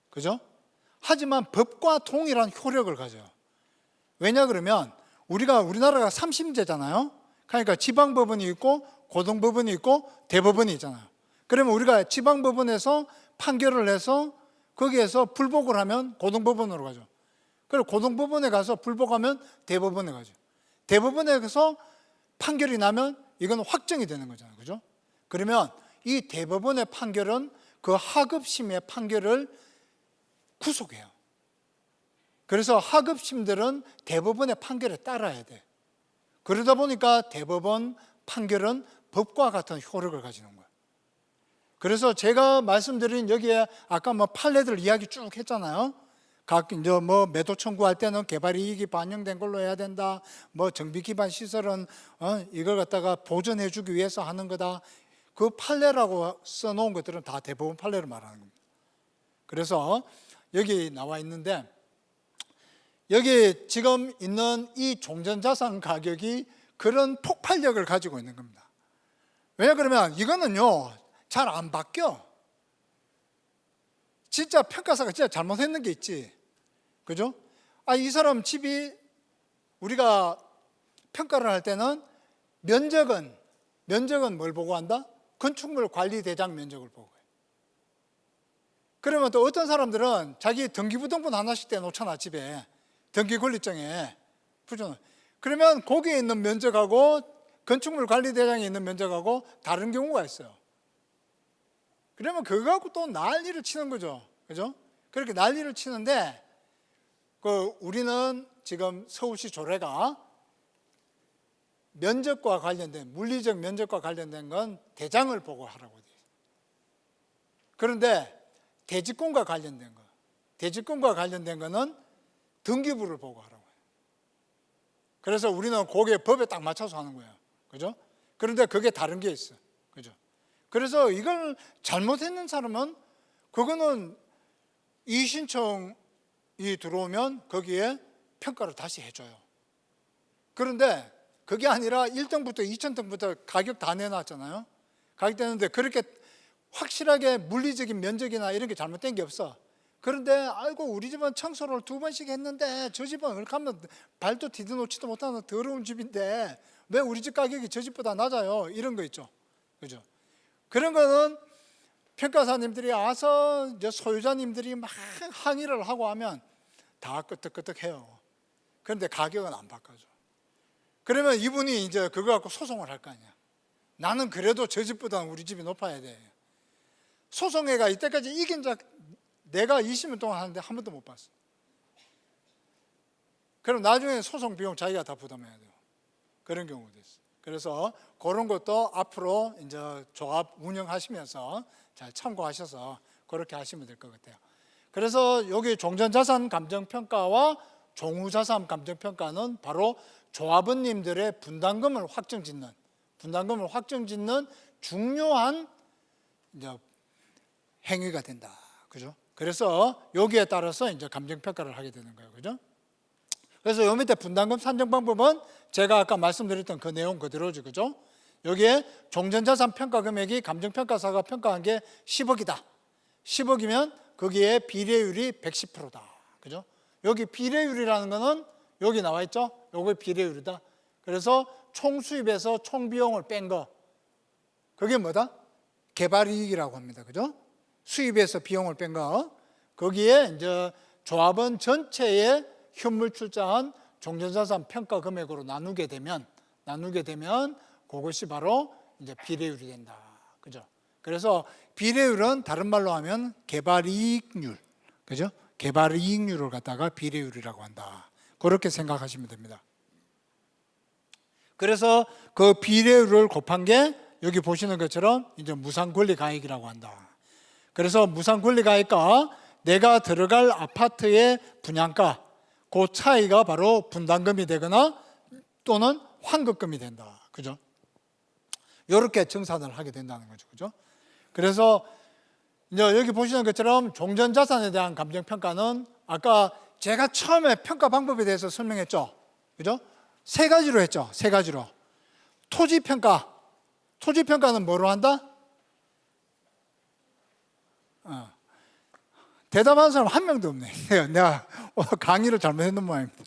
그죠? 하지만 법과 동일한 효력을 가져요. 왜냐 그러면 우리나라가 3심제잖아요. 그러니까 지방법원이 있고 고등법원이 있고 대법원이 있잖아요. 그러면 우리가 지방법원에서 판결을 해서 거기에서 불복을 하면 고등법원으로 가죠. 그리고 고등법원에 가서 불복하면 대법원에 가죠. 대법원에 가서 판결이 나면 이건 확정이 되는 거잖아요. 그죠? 그러면 이 대법원의 판결은 그 하급심의 판결을 구속해요. 그래서 하급심들은 대법원의 판결에 따라야 돼. 그러다 보니까 대법원 판결은 법과 같은 효력을 가지는 거예요. 그래서 제가 말씀드린 여기에 아까 뭐 판례들 이야기 쭉 했잖아요. 이제 뭐 매도 청구할 때는 개발 이익이 반영된 걸로 해야 된다. 뭐 정비 기반 시설은 이걸 갖다가 보존해 주기 위해서 하는 거다. 그 판례라고 써놓은 것들은 다 대법원 판례를 말하는 겁니다. 그래서 여기 나와 있는데 여기 지금 있는 이 종전자산 가격이 그런 폭발력을 가지고 있는 겁니다. 왜냐 그러면 이거는요 잘 안 바뀌어. 진짜 평가사가 진짜 잘못했는 게 있지. 그죠? 이 사람 집이 우리가 평가를 할 때는 면적은 뭘 보고 한다? 건축물 관리 대장 면적을 보고 해요. 그러면 또 어떤 사람들은 자기 등기부등본 하나씩 떼놓잖아 집에. 등기권리증에. 그러면 거기에 있는 면적하고 건축물 관리 대장에 있는 면적하고 다른 경우가 있어요. 그러면 그거 갖고 또 난리를 치는 거죠. 그죠? 그렇게 난리를 치는데 우리는 지금 서울시 조례가 면적과 관련된 물리적 면적과 관련된 건 대장을 보고 하라고 돼 있어요. 그런데 대지권과 관련된 거는 등기부를 보고 하라고 해요. 그래서 우리는 거기에 법에 딱 맞춰서 하는 거예요. 그죠? 그런데 그게 다른 게 있어요. 그죠? 그래서 이걸 잘못했는 사람은 그거는 이의신청 들어오면 거기에 평가를 다시 해줘요. 그런데 그게 아니라 1등부터 2,000등부터 가격 다 내놨잖아요. 가격 내는데 그렇게 확실하게 물리적인 면적이나 이런 게 잘못된 게 없어. 그런데 아이고 우리 집은 청소를 2번씩 했는데 저 집은 얼카면 발도 디뎌놓지도 못하는 더러운 집인데 왜 우리 집 가격이 저 집보다 낮아요? 이런 거 있죠. 그죠? 그런 거는 평가사님들이 와서 이제 소유자님들이 막 항의를 하고 하면 다 끄떡끄떡해요. 그런데 가격은 안 바꿔줘. 그러면 이분이 이제 그거 갖고 소송을 할 거 아니야. 나는 그래도 저 집보다 우리 집이 높아야 돼. 소송회가 이때까지 이긴 적 내가 20년 동안 하는데 한 번도 못 봤어. 그럼 나중에 소송 비용 자기가 다 부담해야 돼요. 그런 경우도 있어. 그래서 그런 것도 앞으로 이제 조합 운영하시면서 잘 참고하셔서 그렇게 하시면 될 것 같아요. 그래서 여기 종전자산 감정평가와 종후자산 감정평가는 바로 조합원님들의 분담금을 확정짓는 중요한 이제 행위가 된다. 그죠? 그래서 여기에 따라서 이제 감정평가를 하게 되는 거예요. 그죠? 그래서 요 밑에 분담금 산정 방법은 제가 아까 말씀드렸던 그 내용 그대로죠. 그죠? 여기에 종전자산 평가 금액이 감정평가사가 평가한 게 10억이다. 10억이면 거기에 비례율이 110%다. 그죠? 여기 비례율이라는 거는 여기 나와 있죠? 요게 비례율이다. 그래서 총 수입에서 총 비용을 뺀 거. 그게 뭐다? 개발이익이라고 합니다. 그죠? 수입에서 비용을 뺀 거. 거기에 이제 조합원 전체의 현물 출자한 종전자산 평가 금액으로 나누게 되면 그것이 바로 이제 비례율이 된다. 그죠? 그래서 비례율은 다른 말로 하면 개발이익률. 그죠? 개발이익률을 갖다가 비례율이라고 한다. 그렇게 생각하시면 됩니다. 그래서 그 비례율을 곱한 게 여기 보시는 것처럼 이제 무상권리가액이라고 한다. 그래서 무상권리가액과 내가 들어갈 아파트의 분양가 그 차이가 바로 분담금이 되거나 또는 환급금이 된다. 그죠? 이렇게 정산을 하게 된다는 거죠. 그죠? 그래서 이제 여기 보시는 것처럼 종전자산에 대한 감정평가는 아까 제가 처음에 평가 방법에 대해서 설명했죠. 그죠? 3가지로 했죠. 3가지로. 토지평가. 토지평가는 뭐로 한다? 대답하는 사람 한 명도 없네. 내가 강의를 잘못했는 모양입니다.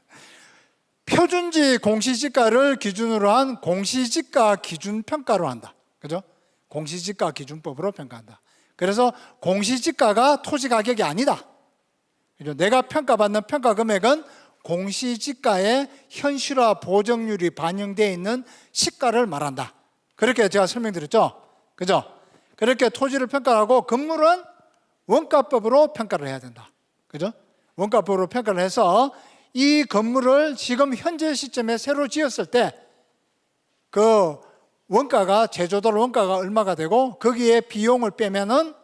표준지 공시지가를 기준으로 한 공시지가 기준평가로 한다. 그죠? 공시지가 기준법으로 평가한다. 그래서 공시지가가 토지 가격이 아니다. 그죠? 내가 평가받는 평가 금액은 공시지가의 현실화 보정률이 반영되어 있는 시가를 말한다. 그렇게 제가 설명드렸죠? 그죠? 그렇게 토지를 평가하고 건물은 원가법으로 평가를 해야 된다. 그죠? 원가법으로 평가를 해서 이 건물을 지금 현재 시점에 새로 지었을 때 그 원가가 제조들 원가가 얼마가 되고 거기에 비용을 빼면은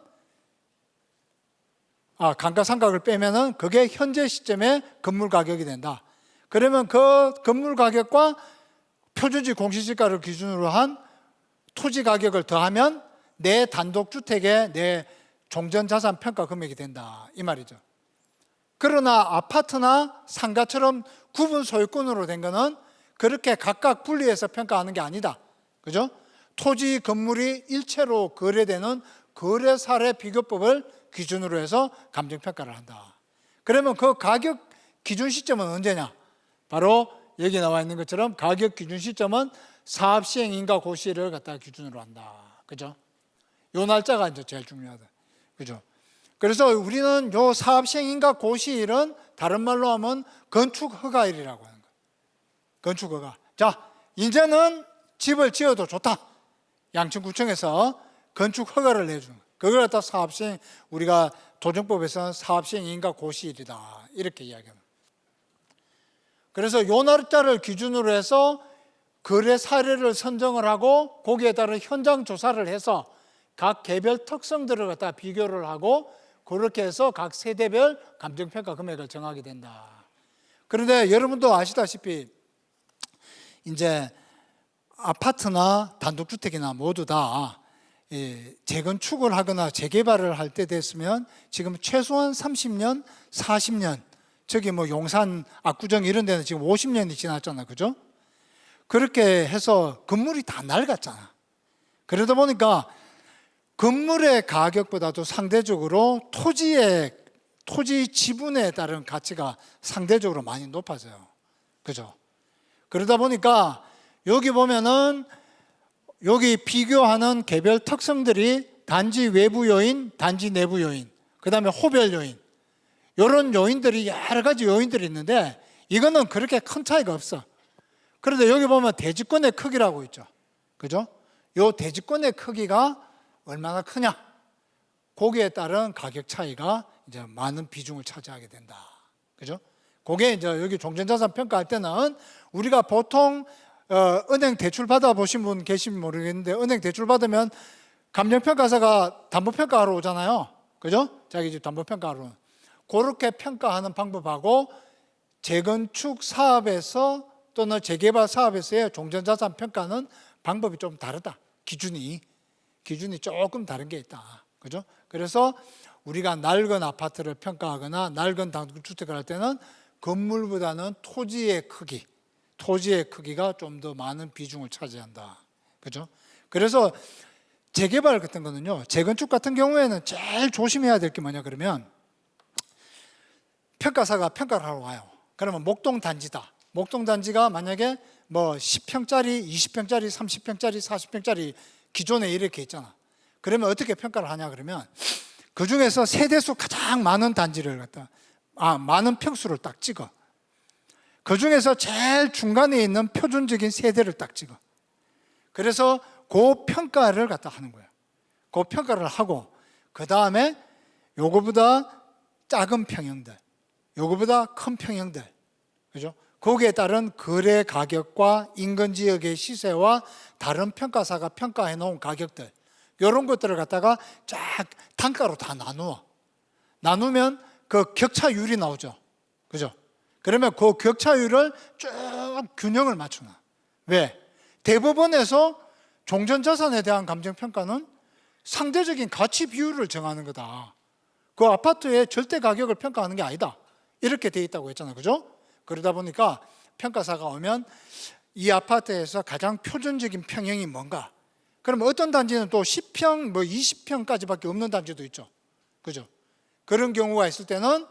감가상각을 빼면은 그게 현재 시점에 건물 가격이 된다. 그러면 그 건물 가격과 표준지 공시지가를 기준으로 한 토지 가격을 더하면 내 단독주택의 내 종전자산 평가 금액이 된다. 이 말이죠. 그러나 아파트나 상가처럼 구분 소유권으로 된 거는 그렇게 각각 분리해서 평가하는 게 아니다. 그죠? 토지 건물이 일체로 거래되는 거래사례 비교법을 기준으로 해서 감정평가를 한다. 그러면 그 가격 기준 시점은 언제냐? 바로 여기 나와 있는 것처럼 가격 기준 시점은 사업 시행 인가 고시를 갖다가 기준으로 한다. 그죠? 요 날짜가 이제 제일 중요하다. 그죠? 그래서 우리는 요 사업 시행 인가 고시일은 다른 말로 하면 건축 허가일이라고 하는 거예요. 건축 허가. 자, 이제는 집을 지어도 좋다. 양천구청에서 건축 허가를 내주는 거예요. 그걸 갖다 사업 시행, 우리가 도정법에서는 사업 시행 인가 고시일이다. 이렇게 이야기합니다. 그래서 요 날짜를 기준으로 해서 거래 사례를 선정을 하고 거기에 따른 현장 조사를 해서 각 개별 특성들을 갖다 비교를 하고 그렇게 해서 각 세대별 감정평가 금액을 정하게 된다. 그런데 여러분도 아시다시피 이제 아파트나 단독주택이나 모두 다 재건축을 하거나 재개발을 할 때 됐으면 지금 최소한 30년, 40년 저기 뭐 용산, 압구정 이런 데는 지금 50년이 지났잖아, 그죠? 그렇게 해서 건물이 다 낡았잖아. 그러다 보니까 건물의 가격보다도 상대적으로 토지 지분에 따른 가치가 상대적으로 많이 높아져요. 그죠? 그러다 보니까 여기 보면은 여기 비교하는 개별 특성들이 단지 외부 요인, 단지 내부 요인, 그 다음에 호별 요인, 이런 요인들이 여러 가지 요인들이 있는데 이거는 그렇게 큰 차이가 없어. 그런데 여기 보면 대지권의 크기라고 있죠. 그죠? 요 대지권의 크기가 얼마나 크냐? 거기에 따른 가격 차이가 이제 많은 비중을 차지하게 된다. 그죠? 그게 이제 여기 종전자산 평가할 때는 우리가 보통 은행 대출 받아보신 분 계시면 모르겠는데 은행 대출 받으면 감정평가사가 담보평가하러 오잖아요. 그죠? 자기 집 담보평가하러. 그렇게 평가하는 방법하고 재건축 사업에서 또는 재개발 사업에서의 종전자산 평가는 방법이 좀 다르다. 기준이 조금 다른 게 있다. 그죠? 그래서 우리가 낡은 아파트를 평가하거나 낡은 단독주택을 할 때는 건물보다는 토지의 크기가 좀 더 많은 비중을 차지한다. 그죠? 그래서 재개발 같은 거는요, 재건축 같은 경우에는 제일 조심해야 될 게 뭐냐 그러면 평가사가 평가를 하러 와요. 그러면 목동단지다. 목동단지가 만약에 뭐 10평짜리, 20평짜리, 30평짜리, 40평짜리 기존에 이렇게 있잖아. 그러면 어떻게 평가를 하냐 그러면 그 중에서 세대수 가장 많은 단지를 많은 평수를 딱 찍어. 그 중에서 제일 중간에 있는 표준적인 세대를 딱 찍어. 그래서 그 평가를 하는 거예요. 그 평가를 하고 그 다음에 요거보다 작은 평형들, 요거보다 큰 평형들, 그죠? 거기에 따른 거래 가격과 인근 지역의 시세와 다른 평가사가 평가해 놓은 가격들, 이런 것들을 갖다가 쫙 단가로 다 나누면 그 격차율이 나오죠. 그죠? 그러면 그 격차율을 쭉 균형을 맞추나. 왜? 대법원에서 종전자산에 대한 감정평가는 상대적인 가치 비율을 정하는 거다. 그 아파트의 절대 가격을 평가하는 게 아니다. 이렇게 돼 있다고 했잖아요. 그죠? 그러다 보니까 평가사가 오면 이 아파트에서 가장 표준적인 평형이 뭔가. 그러면 어떤 단지는 또 10평, 20평까지밖에 없는 단지도 있죠. 그죠? 그런 경우가 있을 때는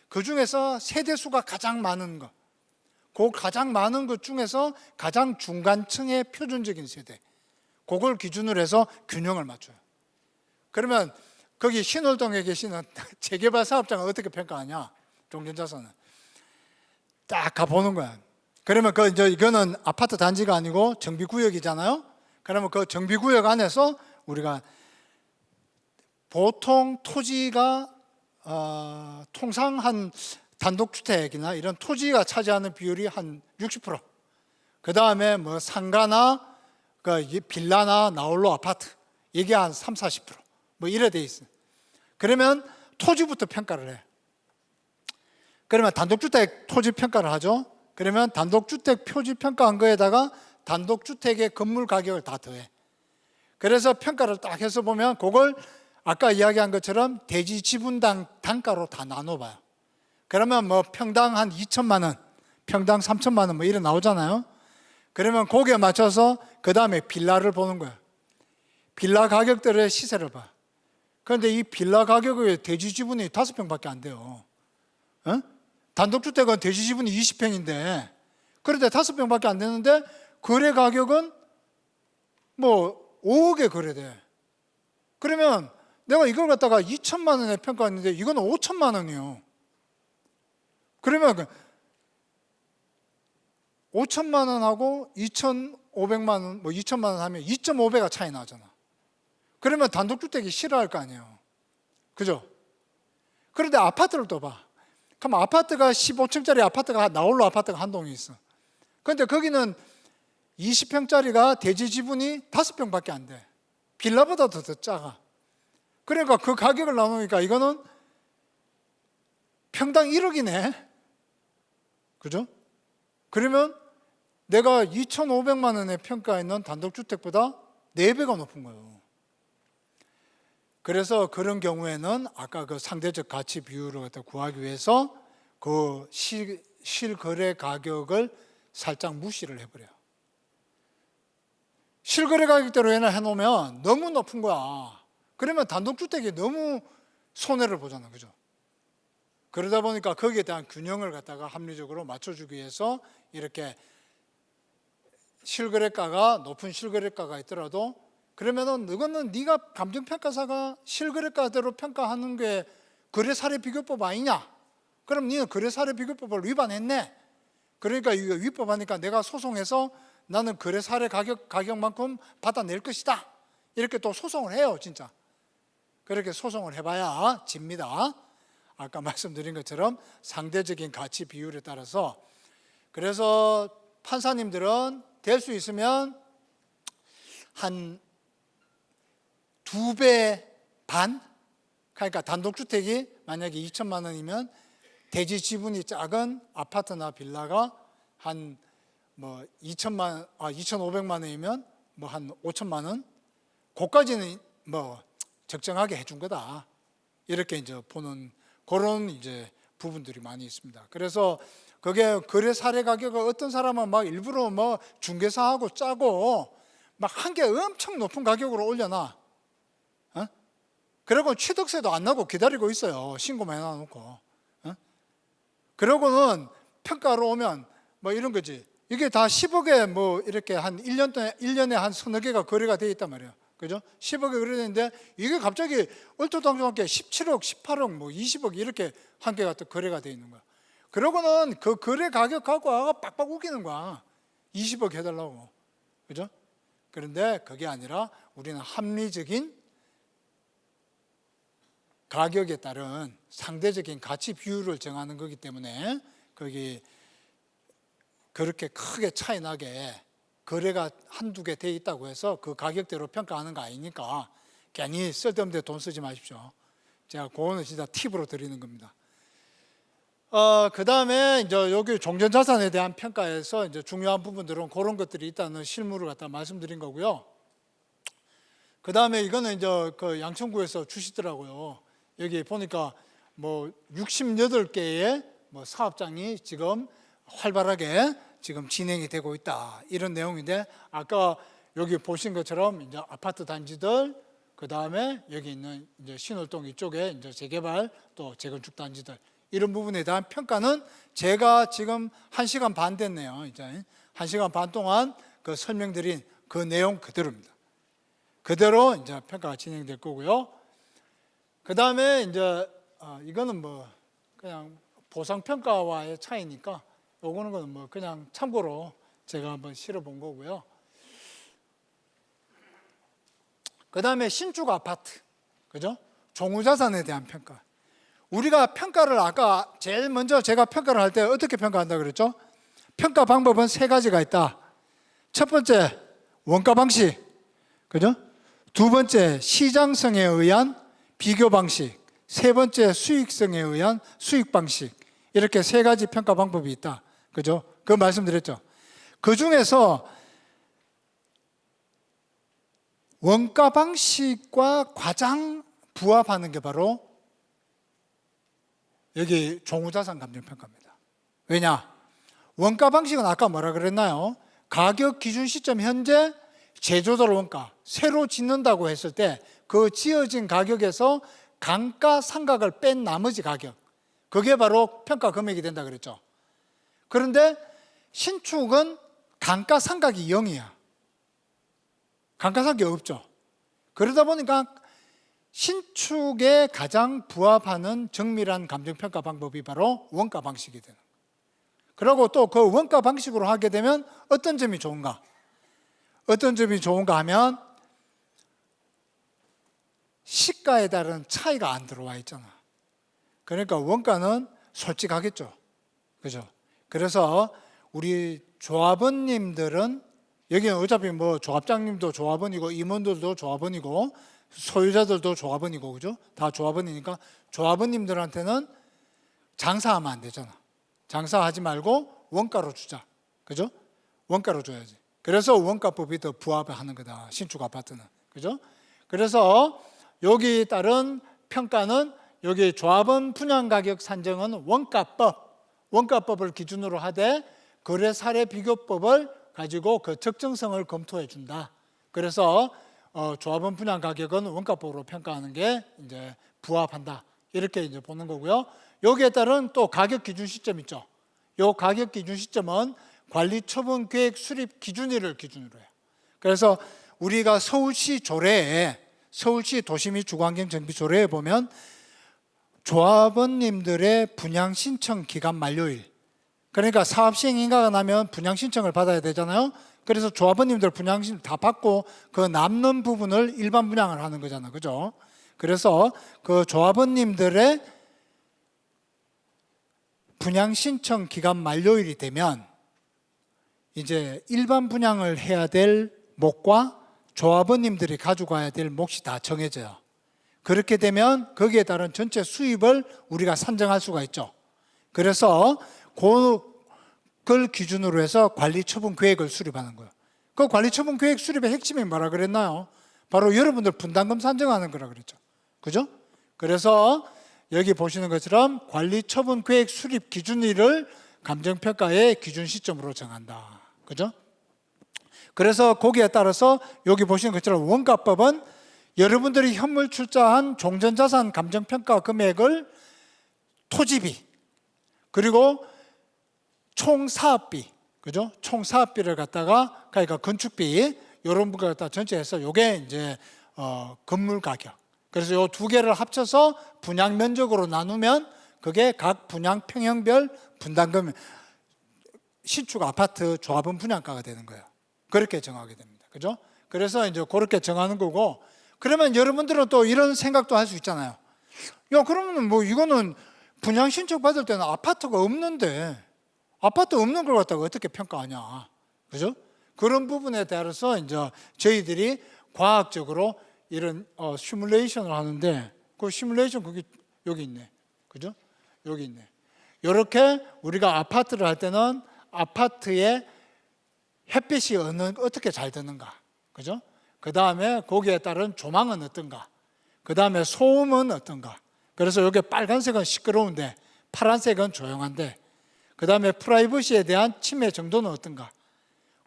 그 중에서 세대수가 가장 많은 것, 그 가장 많은 것 중에서 가장 중간층의 표준적인 세대, 그걸 기준으로 해서 균형을 맞춰요. 그러면 거기 신월동에 계시는 재개발 사업장을 어떻게 평가하냐? 종전자산은 딱 가보는 거야. 그러면 이거는 아파트 단지가 아니고 정비구역이잖아요. 그러면 그 정비구역 안에서 우리가 보통 토지가 통상 한 단독주택이나 이런 토지가 차지하는 비율이 한 60%. 그 다음에 뭐 상가나 빌라나 나홀로 아파트 이게 한 3, 40%. 뭐 이래 돼 있어요. 그러면 토지부터 평가를 해. 그러면 단독주택 토지 평가를 하죠. 그러면 단독주택 표지 평가한 거에다가 단독주택의 건물 가격을 다 더해. 그래서 평가를 딱 해서 보면 그걸 아까 이야기한 것처럼 대지 지분당 단가로 다 나눠봐요. 그러면 뭐 평당 한 2천만 원, 평당 3천만 원 뭐 이래 나오잖아요. 그러면 거기에 맞춰서 그 다음에 빌라를 보는 거예요. 빌라 가격들의 시세를 봐. 그런데 이 빌라 가격의 대지 지분이 5평밖에 안 돼요. 단독주택은 대지 지분이 20평인데 그런데 5평밖에 안 되는데 거래 가격은 뭐 5억에 거래돼. 그러면 내가 이걸 갖다가 2천만 원에 평가했는데 이거는 5천만 원이에요. 그러면 5천만 원하고 2,500만 원, 뭐 2천만 원 하면 2.5배가 차이 나잖아. 그러면 단독주택이 싫어할 거 아니에요. 그죠? 그런데 아파트를 또 봐. 그럼 아파트가 15층짜리 아파트가 나홀로 아파트가 한 동이 있어. 그런데 거기는 20평짜리가 대지 지분이 5평밖에 안 돼. 빌라보다 더 작아. 그러니까 그 가격을 나누니까 이거는 평당 1억이네. 그죠? 그러면 내가 2,500만 원에 평가했는 단독주택보다 4배가 높은 거예요. 그래서 그런 경우에는 아까 그 상대적 가치 비율을 구하기 위해서 그 실거래 가격을 살짝 무시를 해버려요. 실거래 가격대로 해놓으면 너무 높은 거야. 그러면 단독주택이 너무 손해를 보잖아, 그죠? 그러다 보니까 거기에 대한 균형을 갖다가 합리적으로 맞춰주기 위해서 이렇게 실거래가가 높은 실거래가가 있더라도 그러면은 이거는 네가 감정평가사가 실거래가대로 평가하는 게 거래사례비교법 아니냐? 그럼 너는 거래사례비교법을 위반했네. 그러니까 이거 위법하니까 내가 소송해서 나는 거래사례 가격만큼 받아낼 것이다. 이렇게 또 소송을 해요, 진짜. 그렇게 소송을 해봐야 집니다. 아까 말씀드린 것처럼 상대적인 가치 비율에 따라서. 그래서 판사님들은 될 수 있으면 한 2배 반? 그러니까 단독주택이 만약에 2천만 원이면 대지 지분이 작은 아파트나 빌라가 한 뭐 2,500만 원이면 뭐 한 5천만 원? 그까지는 뭐 적정하게 해준 거다. 이렇게 이제 보는 그런 이제 부분들이 많이 있습니다. 그래서 그게 거래 사례 가격을 어떤 사람은 막 일부러 뭐 중개사하고 짜고 막 한 개 엄청 높은 가격으로 올려놔. 그리고 취득세도 안 나고 기다리고 있어요. 신고만 해놔놓고. 그러고는 평가로 오면 뭐 이런 거지. 이게 다 10억에 뭐 이렇게 한 1년에 한 서너 개가 거래가 돼 있단 말이에요. 그죠? 10억에 거래되는데 이게 갑자기 얼토당토하게 17억, 18억, 뭐 20억 이렇게 한 개가 또 거래가 돼 있는 거야. 그러고는 그 거래 가격 갖고 와가 빡빡 우기는 거야. 20억 해달라고. 그죠? 그런데 그게 아니라 우리는 합리적인 가격에 따른 상대적인 가치 비율을 정하는 거기 때문에 거기 그렇게 크게 차이 나게 거래가 한두 개 돼 있다고 해서 그 가격대로 평가하는 거 아니니까 괜히 쓸데없는 데 돈 쓰지 마십시오. 제가 그거는 진짜 팁으로 드리는 겁니다. 그 다음에 이제 여기 종전자산에 대한 평가에서 이제 중요한 부분들은 그런 것들이 있다는 실무를 갖다 말씀드린 거고요. 그 다음에 이거는 이제 그 양천구에서 주시더라고요. 여기 보니까 뭐 68개의 뭐 사업장이 지금 활발하게 지금 진행이 되고 있다. 이런 내용인데 아까 여기 보신 것처럼 이제 아파트 단지들 그 다음에 여기 있는 이제 신월동 이쪽에 이제 재개발 또 재건축 단지들 이런 부분에 대한 평가는 제가 지금 1시간 반 됐네요. 이제 1시간 반 동안 그 설명드린 그 내용 그대로입니다. 그대로 이제 평가가 진행될 거고요. 그 다음에 이제 이거는 뭐 그냥 보상평가와의 차이니까 요거는 건 뭐 그냥 참고로 제가 한번 실어본 거고요. 그 다음에 신축 아파트, 그죠? 종우자산에 대한 평가. 우리가 평가를 아까 제일 먼저 제가 평가를 할 때 어떻게 평가한다 그랬죠? 평가 방법은 3가지가 있다. 첫 번째, 원가 방식, 그죠? 두 번째, 시장성에 의한 비교 방식. 세 번째, 수익성에 의한 수익 방식. 이렇게 3가지 평가 방법이 있다. 그죠? 그 말씀드렸죠. 그 중에서 원가 방식과 가장 부합하는 게 바로 여기 종우자산 감정평가입니다. 왜냐? 원가 방식은 아까 뭐라 그랬나요? 가격 기준 시점 현재 제조달 원가 새로 짓는다고 했을 때 그 지어진 가격에서 감가상각을 뺀 나머지 가격 그게 바로 평가 금액이 된다 그랬죠. 그런데 신축은 감가상각이 0이야. 감가상각이 없죠. 그러다 보니까 신축에 가장 부합하는 정밀한 감정평가 방법이 바로 원가 방식이 되는 거예요. 그리고 또 그 원가 방식으로 하게 되면 어떤 점이 좋은가? 어떤 점이 좋은가 하면 시가에 따른 차이가 안 들어와 있잖아. 그러니까 원가는 솔직하겠죠. 그죠? 그래서 우리 조합원님들은 여기는 어차피 뭐 조합장님도 조합원이고 임원들도 조합원이고 소유자들도 조합원이고 그죠? 다 조합원이니까 조합원님들한테는 장사하면 안 되잖아. 장사하지 말고 원가로 주자. 그죠? 원가로 줘야지. 그래서 원가법이 더 부합하는 거다. 신축 아파트는. 그죠? 그래서 여기 따른 평가는 여기 조합원 분양가격 산정은 원가법. 원가법을 기준으로 하되 거래 사례 비교법을 가지고 그 적정성을 검토해 준다. 그래서 조합원 분양 가격은 원가법으로 평가하는 게 이제 부합한다. 이렇게 이제 보는 거고요. 여기에 따른 또 가격 기준 시점 있죠. 요 가격 기준 시점은 관리 처분 계획 수립 기준일을 기준으로 해요. 그래서 우리가 서울시 조례에, 서울시 도시 및 주거환경 정비 조례에 보면 조합원님들의 분양 신청 기간 만료일, 그러니까 사업 시행 인가가 나면 분양 신청을 받아야 되잖아요. 그래서 조합원님들 분양 신청 다 받고 그 남는 부분을 일반 분양을 하는 거잖아요. 그죠? 그래서 그 조합원님들의 분양 신청 기간 만료일이 되면 이제 일반 분양을 해야 될 몫과 조합원님들이 가져가야 될 몫이 다 정해져요. 그렇게 되면 거기에 따른 전체 수입을 우리가 산정할 수가 있죠. 그래서 그걸 기준으로 해서 관리처분 계획을 수립하는 거예요. 그 관리처분 계획 수립의 핵심이 뭐라 그랬나요? 바로 여러분들 분담금 산정하는 거라 그랬죠. 그죠? 그래서 여기 보시는 것처럼 관리처분 계획 수립 기준일을 감정평가의 기준 시점으로 정한다. 그죠? 그래서 거기에 따라서 여기 보시는 것처럼 원가법은 여러분들이 현물 출자한 종전자산 감정평가 금액을 토지비 그리고 총 사업비, 그죠? 총 사업비를 갖다가 그러니까 건축비 이런 부분을 갖다 전체해서 요게 이제 건물 가격. 그래서 요 두 개를 합쳐서 분양 면적으로 나누면 그게 각 분양 평형별 분담금 신축 아파트 조합원 분양가가 되는 거예요. 그렇게 정하게 됩니다. 그죠? 그래서 이제 그렇게 정하는 거고, 그러면 여러분들은 또 이런 생각도 할 수 있잖아요. 야, 그러면 뭐 이거는 분양 신청 받을 때는 아파트가 없는데 아파트 없는 걸 갖다가 어떻게 평가하냐. 그죠? 그런 부분에 따라서 이제 저희들이 과학적으로 이런 시뮬레이션을 하는데 그 시뮬레이션 거기 여기 있네. 그죠? 여기 있네. 이렇게 우리가 아파트를 할 때는 아파트의 햇빛이 어떻게 잘 드는가. 그죠? 그 다음에 거기에 따른 조망은 어떤가. 그 다음에 소음은 어떤가. 그래서 여기 빨간색은 시끄러운데 파란색은 조용한데, 그 다음에 프라이버시에 대한 침해 정도는 어떤가.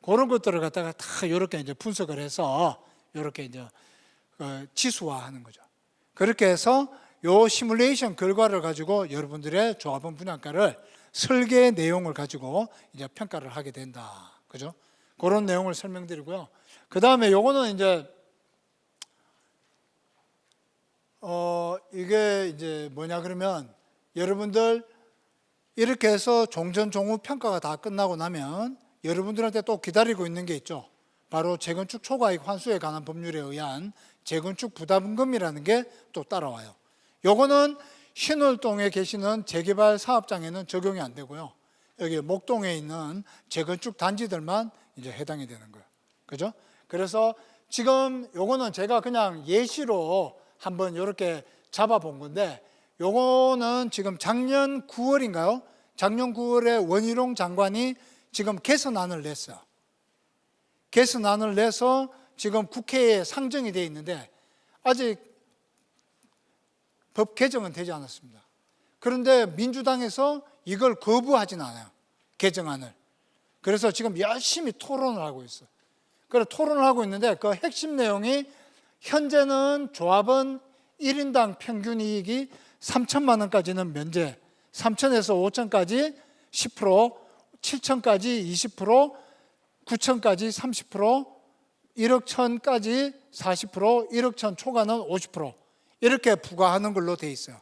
그런 것들을 갖다가 다 이렇게 이제 분석을 해서 이렇게 이제 지수화하는 거죠. 그렇게 해서 요 시뮬레이션 결과를 가지고 여러분들의 조합원 분양가를 설계 내용을 가지고 이제 평가를 하게 된다. 그죠? 그런 내용을 설명드리고요. 그 다음에 요거는 이제 이게 이제 뭐냐 그러면 여러분들 이렇게 해서 종전 종후 평가가 다 끝나고 나면 여러분들한테 또 기다리고 있는 게 있죠. 바로 재건축 초과이익 환수에 관한 법률에 의한 재건축 부담금이라는 게 또 따라와요. 요거는 신월동에 계시는 재개발 사업장에는 적용이 안 되고요. 여기 목동에 있는 재건축 단지들만 이제 해당이 되는 거예요. 그죠? 그래서 지금 요거는 제가 그냥 예시로 한번 이렇게 잡아본 건데, 요거는 지금 작년 9월인가요? 작년 9월에 원희룡 장관이 지금 개선안을 냈어요. 개선안을 내서 지금 국회에 상정이 되어 있는데 아직 법 개정은 되지 않았습니다. 그런데 민주당에서 이걸 거부하진 않아요. 개정안을. 그래서 지금 열심히 토론을 하고 있어요. 그래서 토론을 하고 있는데 그 핵심 내용이 현재는 조합원 1인당 평균 이익이 3천만 원까지는 면제, 3천에서 5천까지 10%, 7천까지 20%, 9천까지 30%, 1억 천까지 40%, 1억 천 초과는 50% 이렇게 부과하는 걸로 돼 있어요.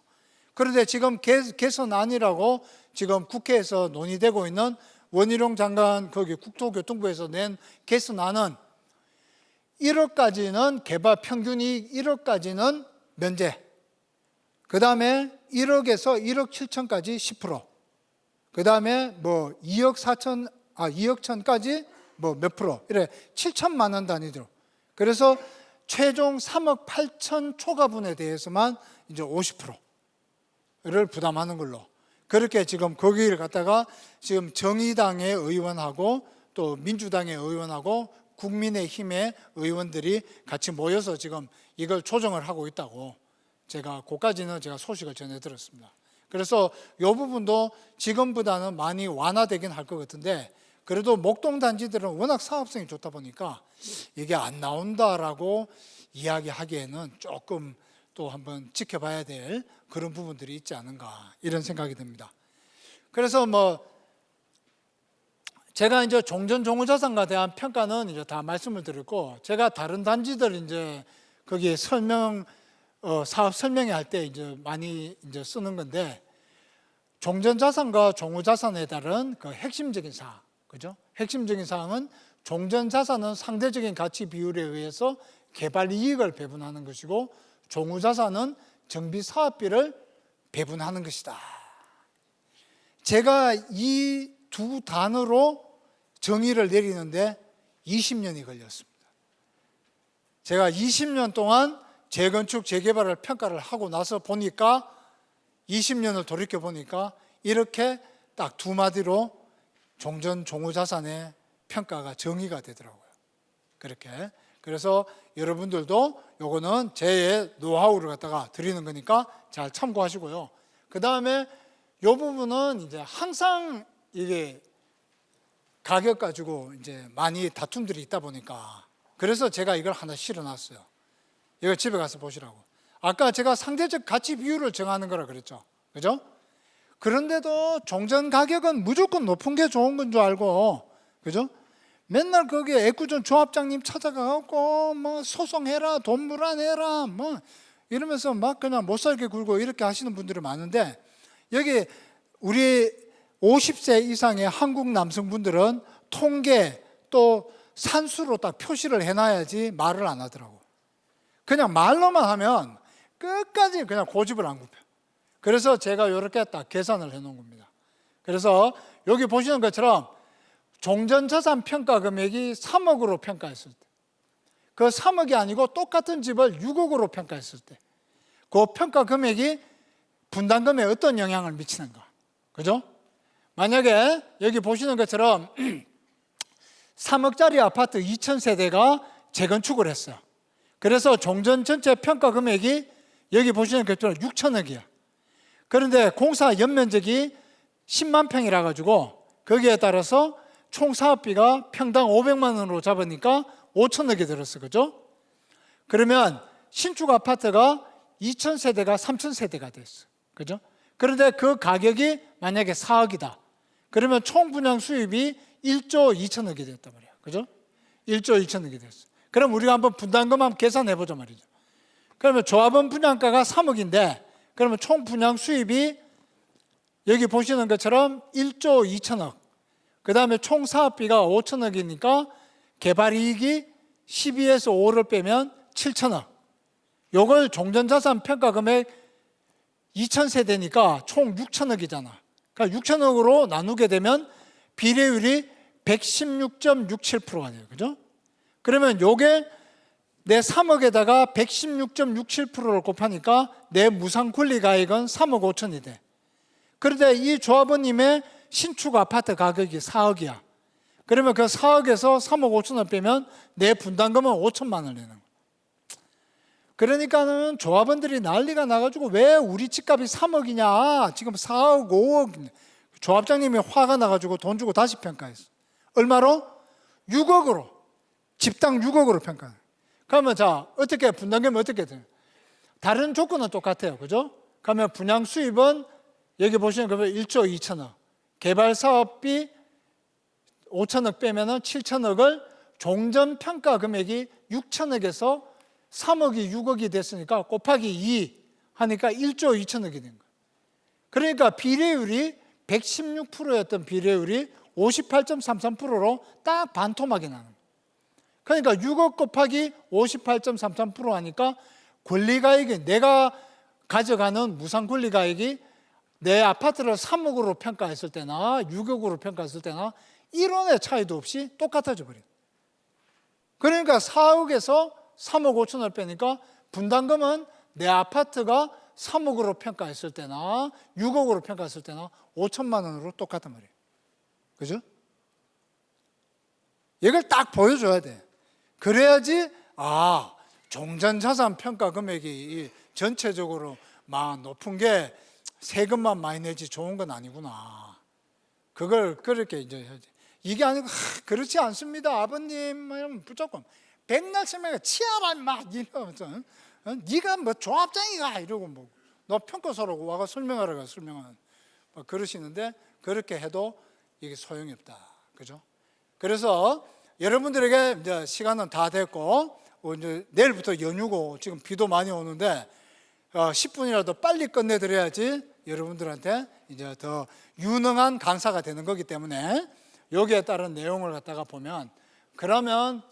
그런데 지금 개선안이라고 지금 국회에서 논의되고 있는 원희룡 장관 거기 국토교통부에서 낸 개선안은 1억까지는 개발 평균이익 1억까지는 면제, 그 다음에 1억에서 1억 7천까지 10%, 그 다음에 뭐 2억 천까지 뭐 몇 프로, 이래 7천만 원 단위로. 그래서 최종 3억 8천 초과분에 대해서만 이제 50%를 부담하는 걸로. 그렇게 지금 거기를 갖다가 지금 정의당의 의원하고 또 민주당의 의원하고 국민의힘의 의원들이 같이 모여서 지금 이걸 조정을 하고 있다고 제가 그까지는 제가 소식을 전해 들었습니다. 그래서 이 부분도 지금보다는 많이 완화되긴 할 것 같은데, 그래도 목동 단지들은 워낙 사업성이 좋다 보니까 이게 안 나온다라고 이야기하기에는 조금 또 한번 지켜봐야 될 그런 부분들이 있지 않은가, 이런 생각이 듭니다. 그래서 제가 이제 종전종우자산과 대한 평가는 이제 다 말씀을 드렸고, 제가 다른 단지들 이제 거기에 사업 설명회 할 때 이제 많이 이제 쓰는 건데, 종전자산과 종우자산에 따른 그 핵심적인 사항, 그죠? 핵심적인 사항은 종전자산은 상대적인 가치 비율에 의해서 개발 이익을 배분하는 것이고, 종우자산은 정비 사업비를 배분하는 것이다. 제가 이 두 단어로 정의를 내리는데 20년이 걸렸습니다. 제가 20년 동안 재건축, 재개발을 평가를 하고 나서 보니까, 20년을 돌이켜 보니까 이렇게 딱 두 마디로 종전 종우자산의 평가가 정의가 되더라고요. 그렇게. 그래서 여러분들도 요거는 제 노하우를 갖다가 드리는 거니까 잘 참고하시고요. 그 다음에 요 부분은 이제 항상 이게 가격 가지고 이제 많이 다툼들이 있다 보니까, 그래서 제가 이걸 하나 실어놨어요. 이거 집에 가서 보시라고. 아까 제가 상대적 가치 비율을 정하는 거라 그랬죠. 그죠? 그런데도 종전 가격은 무조건 높은 게 좋은 건 줄 알고, 그죠? 맨날 거기에 애꿎은 조합장님 찾아가고 소송해라, 돈 물어내라 이러면서 막 그냥 못 살게 굴고 이렇게 하시는 분들이 많은데, 여기 우리 50세 이상의 한국 남성분들은 통계 또 산수로 딱 표시를 해놔야지 말을 안 하더라고. 그냥 말로만 하면 끝까지 그냥 고집을 안 굽혀. 그래서 제가 이렇게 딱 계산을 해놓은 겁니다. 그래서 여기 보시는 것처럼 종전자산 평가 금액이 3억으로 평가했을 때, 그 3억이 아니고 똑같은 집을 6억으로 평가했을 때, 그 평가 금액이 분담금에 어떤 영향을 미치는가, 그죠? 만약에 여기 보시는 것처럼 3억짜리 아파트 2,000세대가 재건축을 했어요. 그래서 종전 전체 평가 금액이 여기 보시는 것처럼 6천억이야. 그런데 공사 연면적이 10만 평이라 가지고 거기에 따라서 총 사업비가 평당 500만 원으로 잡으니까 5천억이 들었어, 그죠? 그러면 신축 아파트가 2,000세대가 3,000세대가 됐어, 그죠? 그런데 그 가격이 만약에 4억이다. 그러면 총 분양 수입이 1조 2천억이 됐단 말이야, 그죠? 1조 2천억이 됐어. 그럼 우리가 한번 분담금 한번 계산해 보자 말이죠. 그러면 조합원 분양가가 3억인데, 그러면 총 분양 수입이 여기 보시는 것처럼 1조 2천억, 그 다음에 총 사업비가 5천억이니까 개발이익이 12에서 5를 빼면 7천억. 요걸 종전자산 평가금액 2,000세대니까 총 6천억이잖아. 그러니까 6천억으로 나누게 되면 비례율이 116.67%가 돼요, 그죠? 그러면 요게 내 3억에다가 116.67%를 곱하니까 내 무상 권리가액은 3억 5천이 돼. 그런데 이 조합원님의 신축 아파트 가격이 4억이야. 그러면 그 4억에서 3억 5천을 빼면 내 분담금은 5천만 원 내는 거야. 그러니까는 조합원들이 난리가 나가지고 왜 우리 집값이 3억이냐, 지금 4억 5억. 조합장님이 화가 나가지고 돈 주고 다시 평가했어. 얼마로? 6억으로. 집당 6억으로 평가해. 그러면 자, 어떻게 분담금이 어떻게 돼요? 다른 조건은 똑같아요, 그죠? 그러면 분양 수입은 여기 보시면 1조 2천억, 개발 사업비 5천억 빼면은 7천억을 종전 평가 금액이 6천억에서 3억이 6억이 됐으니까 곱하기 2 하니까 1조 2천억이 된 거예요. 그러니까 비례율이 116%였던 비례율이 58.33%로 딱 반토막이 나는 거예요. 그러니까 6억 곱하기 58.33% 하니까 권리가액이, 내가 가져가는 무상 권리가액이 내 아파트를 3억으로 평가했을 때나 6억으로 평가했을 때나 1원의 차이도 없이 똑같아져 버려요. 그러니까 4억에서 3억 5천을 빼니까 분담금은 내 아파트가 3억으로 평가했을 때나 6억으로 평가했을 때나 5천만 원으로 똑같단 말이에요. 그죠? 이걸 딱 보여줘야 돼. 그래야지 종전자산 평가 금액이 전체적으로 막 높은 게 세금만 많이 내지 좋은 건 아니구나. 그걸 그렇게 이제 해야지. 이게 아니고 그렇지 않습니다 아버님 무조건 백날 설명해 치아라 막 이러면서 네가 뭐 조합장이가 이러고 뭐 너 평가서라고 와가 설명하라고 설명하는 뭐 그러시는데 그렇게 해도 이게 소용이 없다. 그죠? 그래서 여러분들에게 이제 시간은 다 됐고 이제 내일부터 연휴고 지금 비도 많이 오는데 10분이라도 빨리 끝내드려야지 여러분들한테 이제 더 유능한 강사가 되는 거기 때문에 여기에 따른 내용을 갖다가 보면 그러면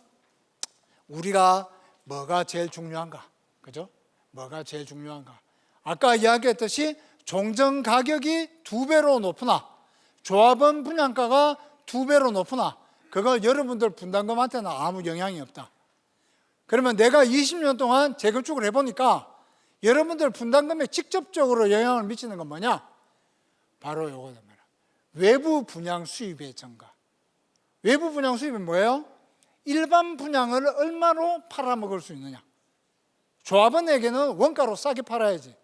우리가 뭐가 제일 중요한가? 그죠? 뭐가 제일 중요한가? 아까 이야기했듯이 종전 가격이 2배로 높으나 조합원 분양가가 2배로 높으나 그거 여러분들 분담금한테는 아무 영향이 없다. 그러면 내가 20년 동안 재건축을 해보니까 여러분들 분담금에 직접적으로 영향을 미치는 건 뭐냐? 바로 요거다 말이야. 외부 분양 수입의 증가. 외부 분양 수입은 뭐예요? 일반 분양을 얼마로 팔아먹을 수 있느냐? 조합원에게는 원가로 싸게 팔아야지.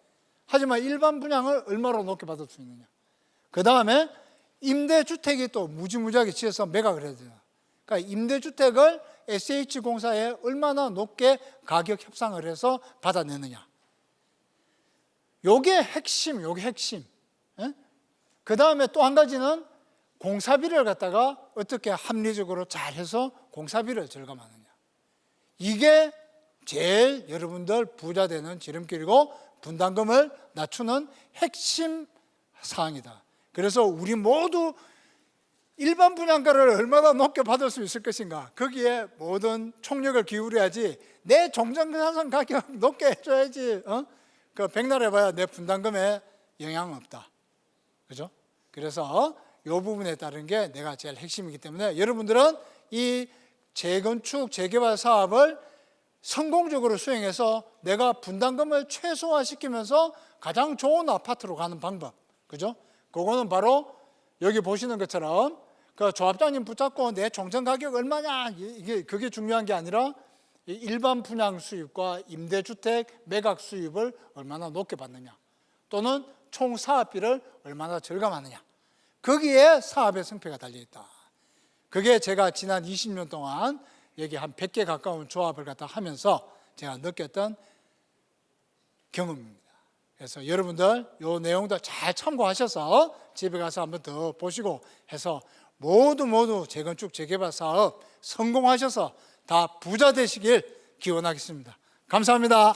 하지만 일반 분양을 얼마로 높게 받을 수 있느냐? 그 다음에 임대주택이 또 무지무지하게 지어서 매각을 해야 돼요. 그러니까 임대주택을 SH공사에 얼마나 높게 가격 협상을 해서 받아내느냐. 요게 핵심, 요게 핵심. 그 다음에 또 한 가지는 공사비를 갖다가 어떻게 합리적으로 잘해서 공사비를 절감하느냐. 이게 제일 여러분들 부자 되는 지름길이고 분담금을 낮추는 핵심 사항이다. 그래서 우리 모두 일반 분양가를 얼마나 높게 받을 수 있을 것인가, 거기에 모든 총력을 기울여야지. 내 종전자산 가격 높게 해줘야지. 그 백날 해봐야 내 분담금에 영향 없다. 그죠? 그래서 이 부분에 따른 게 내가 제일 핵심이기 때문에 여러분들은 이 재건축, 재개발 사업을 성공적으로 수행해서 내가 분담금을 최소화시키면서 가장 좋은 아파트로 가는 방법. 그죠? 그거는 바로 여기 보시는 것처럼 그 조합장님 붙잡고 내 종전 가격 얼마냐, 그게 중요한 게 아니라 일반 분양 수입과 임대주택 매각 수입을 얼마나 높게 받느냐, 또는 총 사업비를 얼마나 절감하느냐, 거기에 사업의 승패가 달려있다. 그게 제가 지난 20년 동안 여기 한 100개 가까운 조합을 갖다 하면서 제가 느꼈던 경험입니다. 그래서 여러분들 이 내용도 잘 참고하셔서 집에 가서 한번 더 보시고 해서 모두 재건축 재개발 사업 성공하셔서 다 부자 되시길 기원하겠습니다. 감사합니다.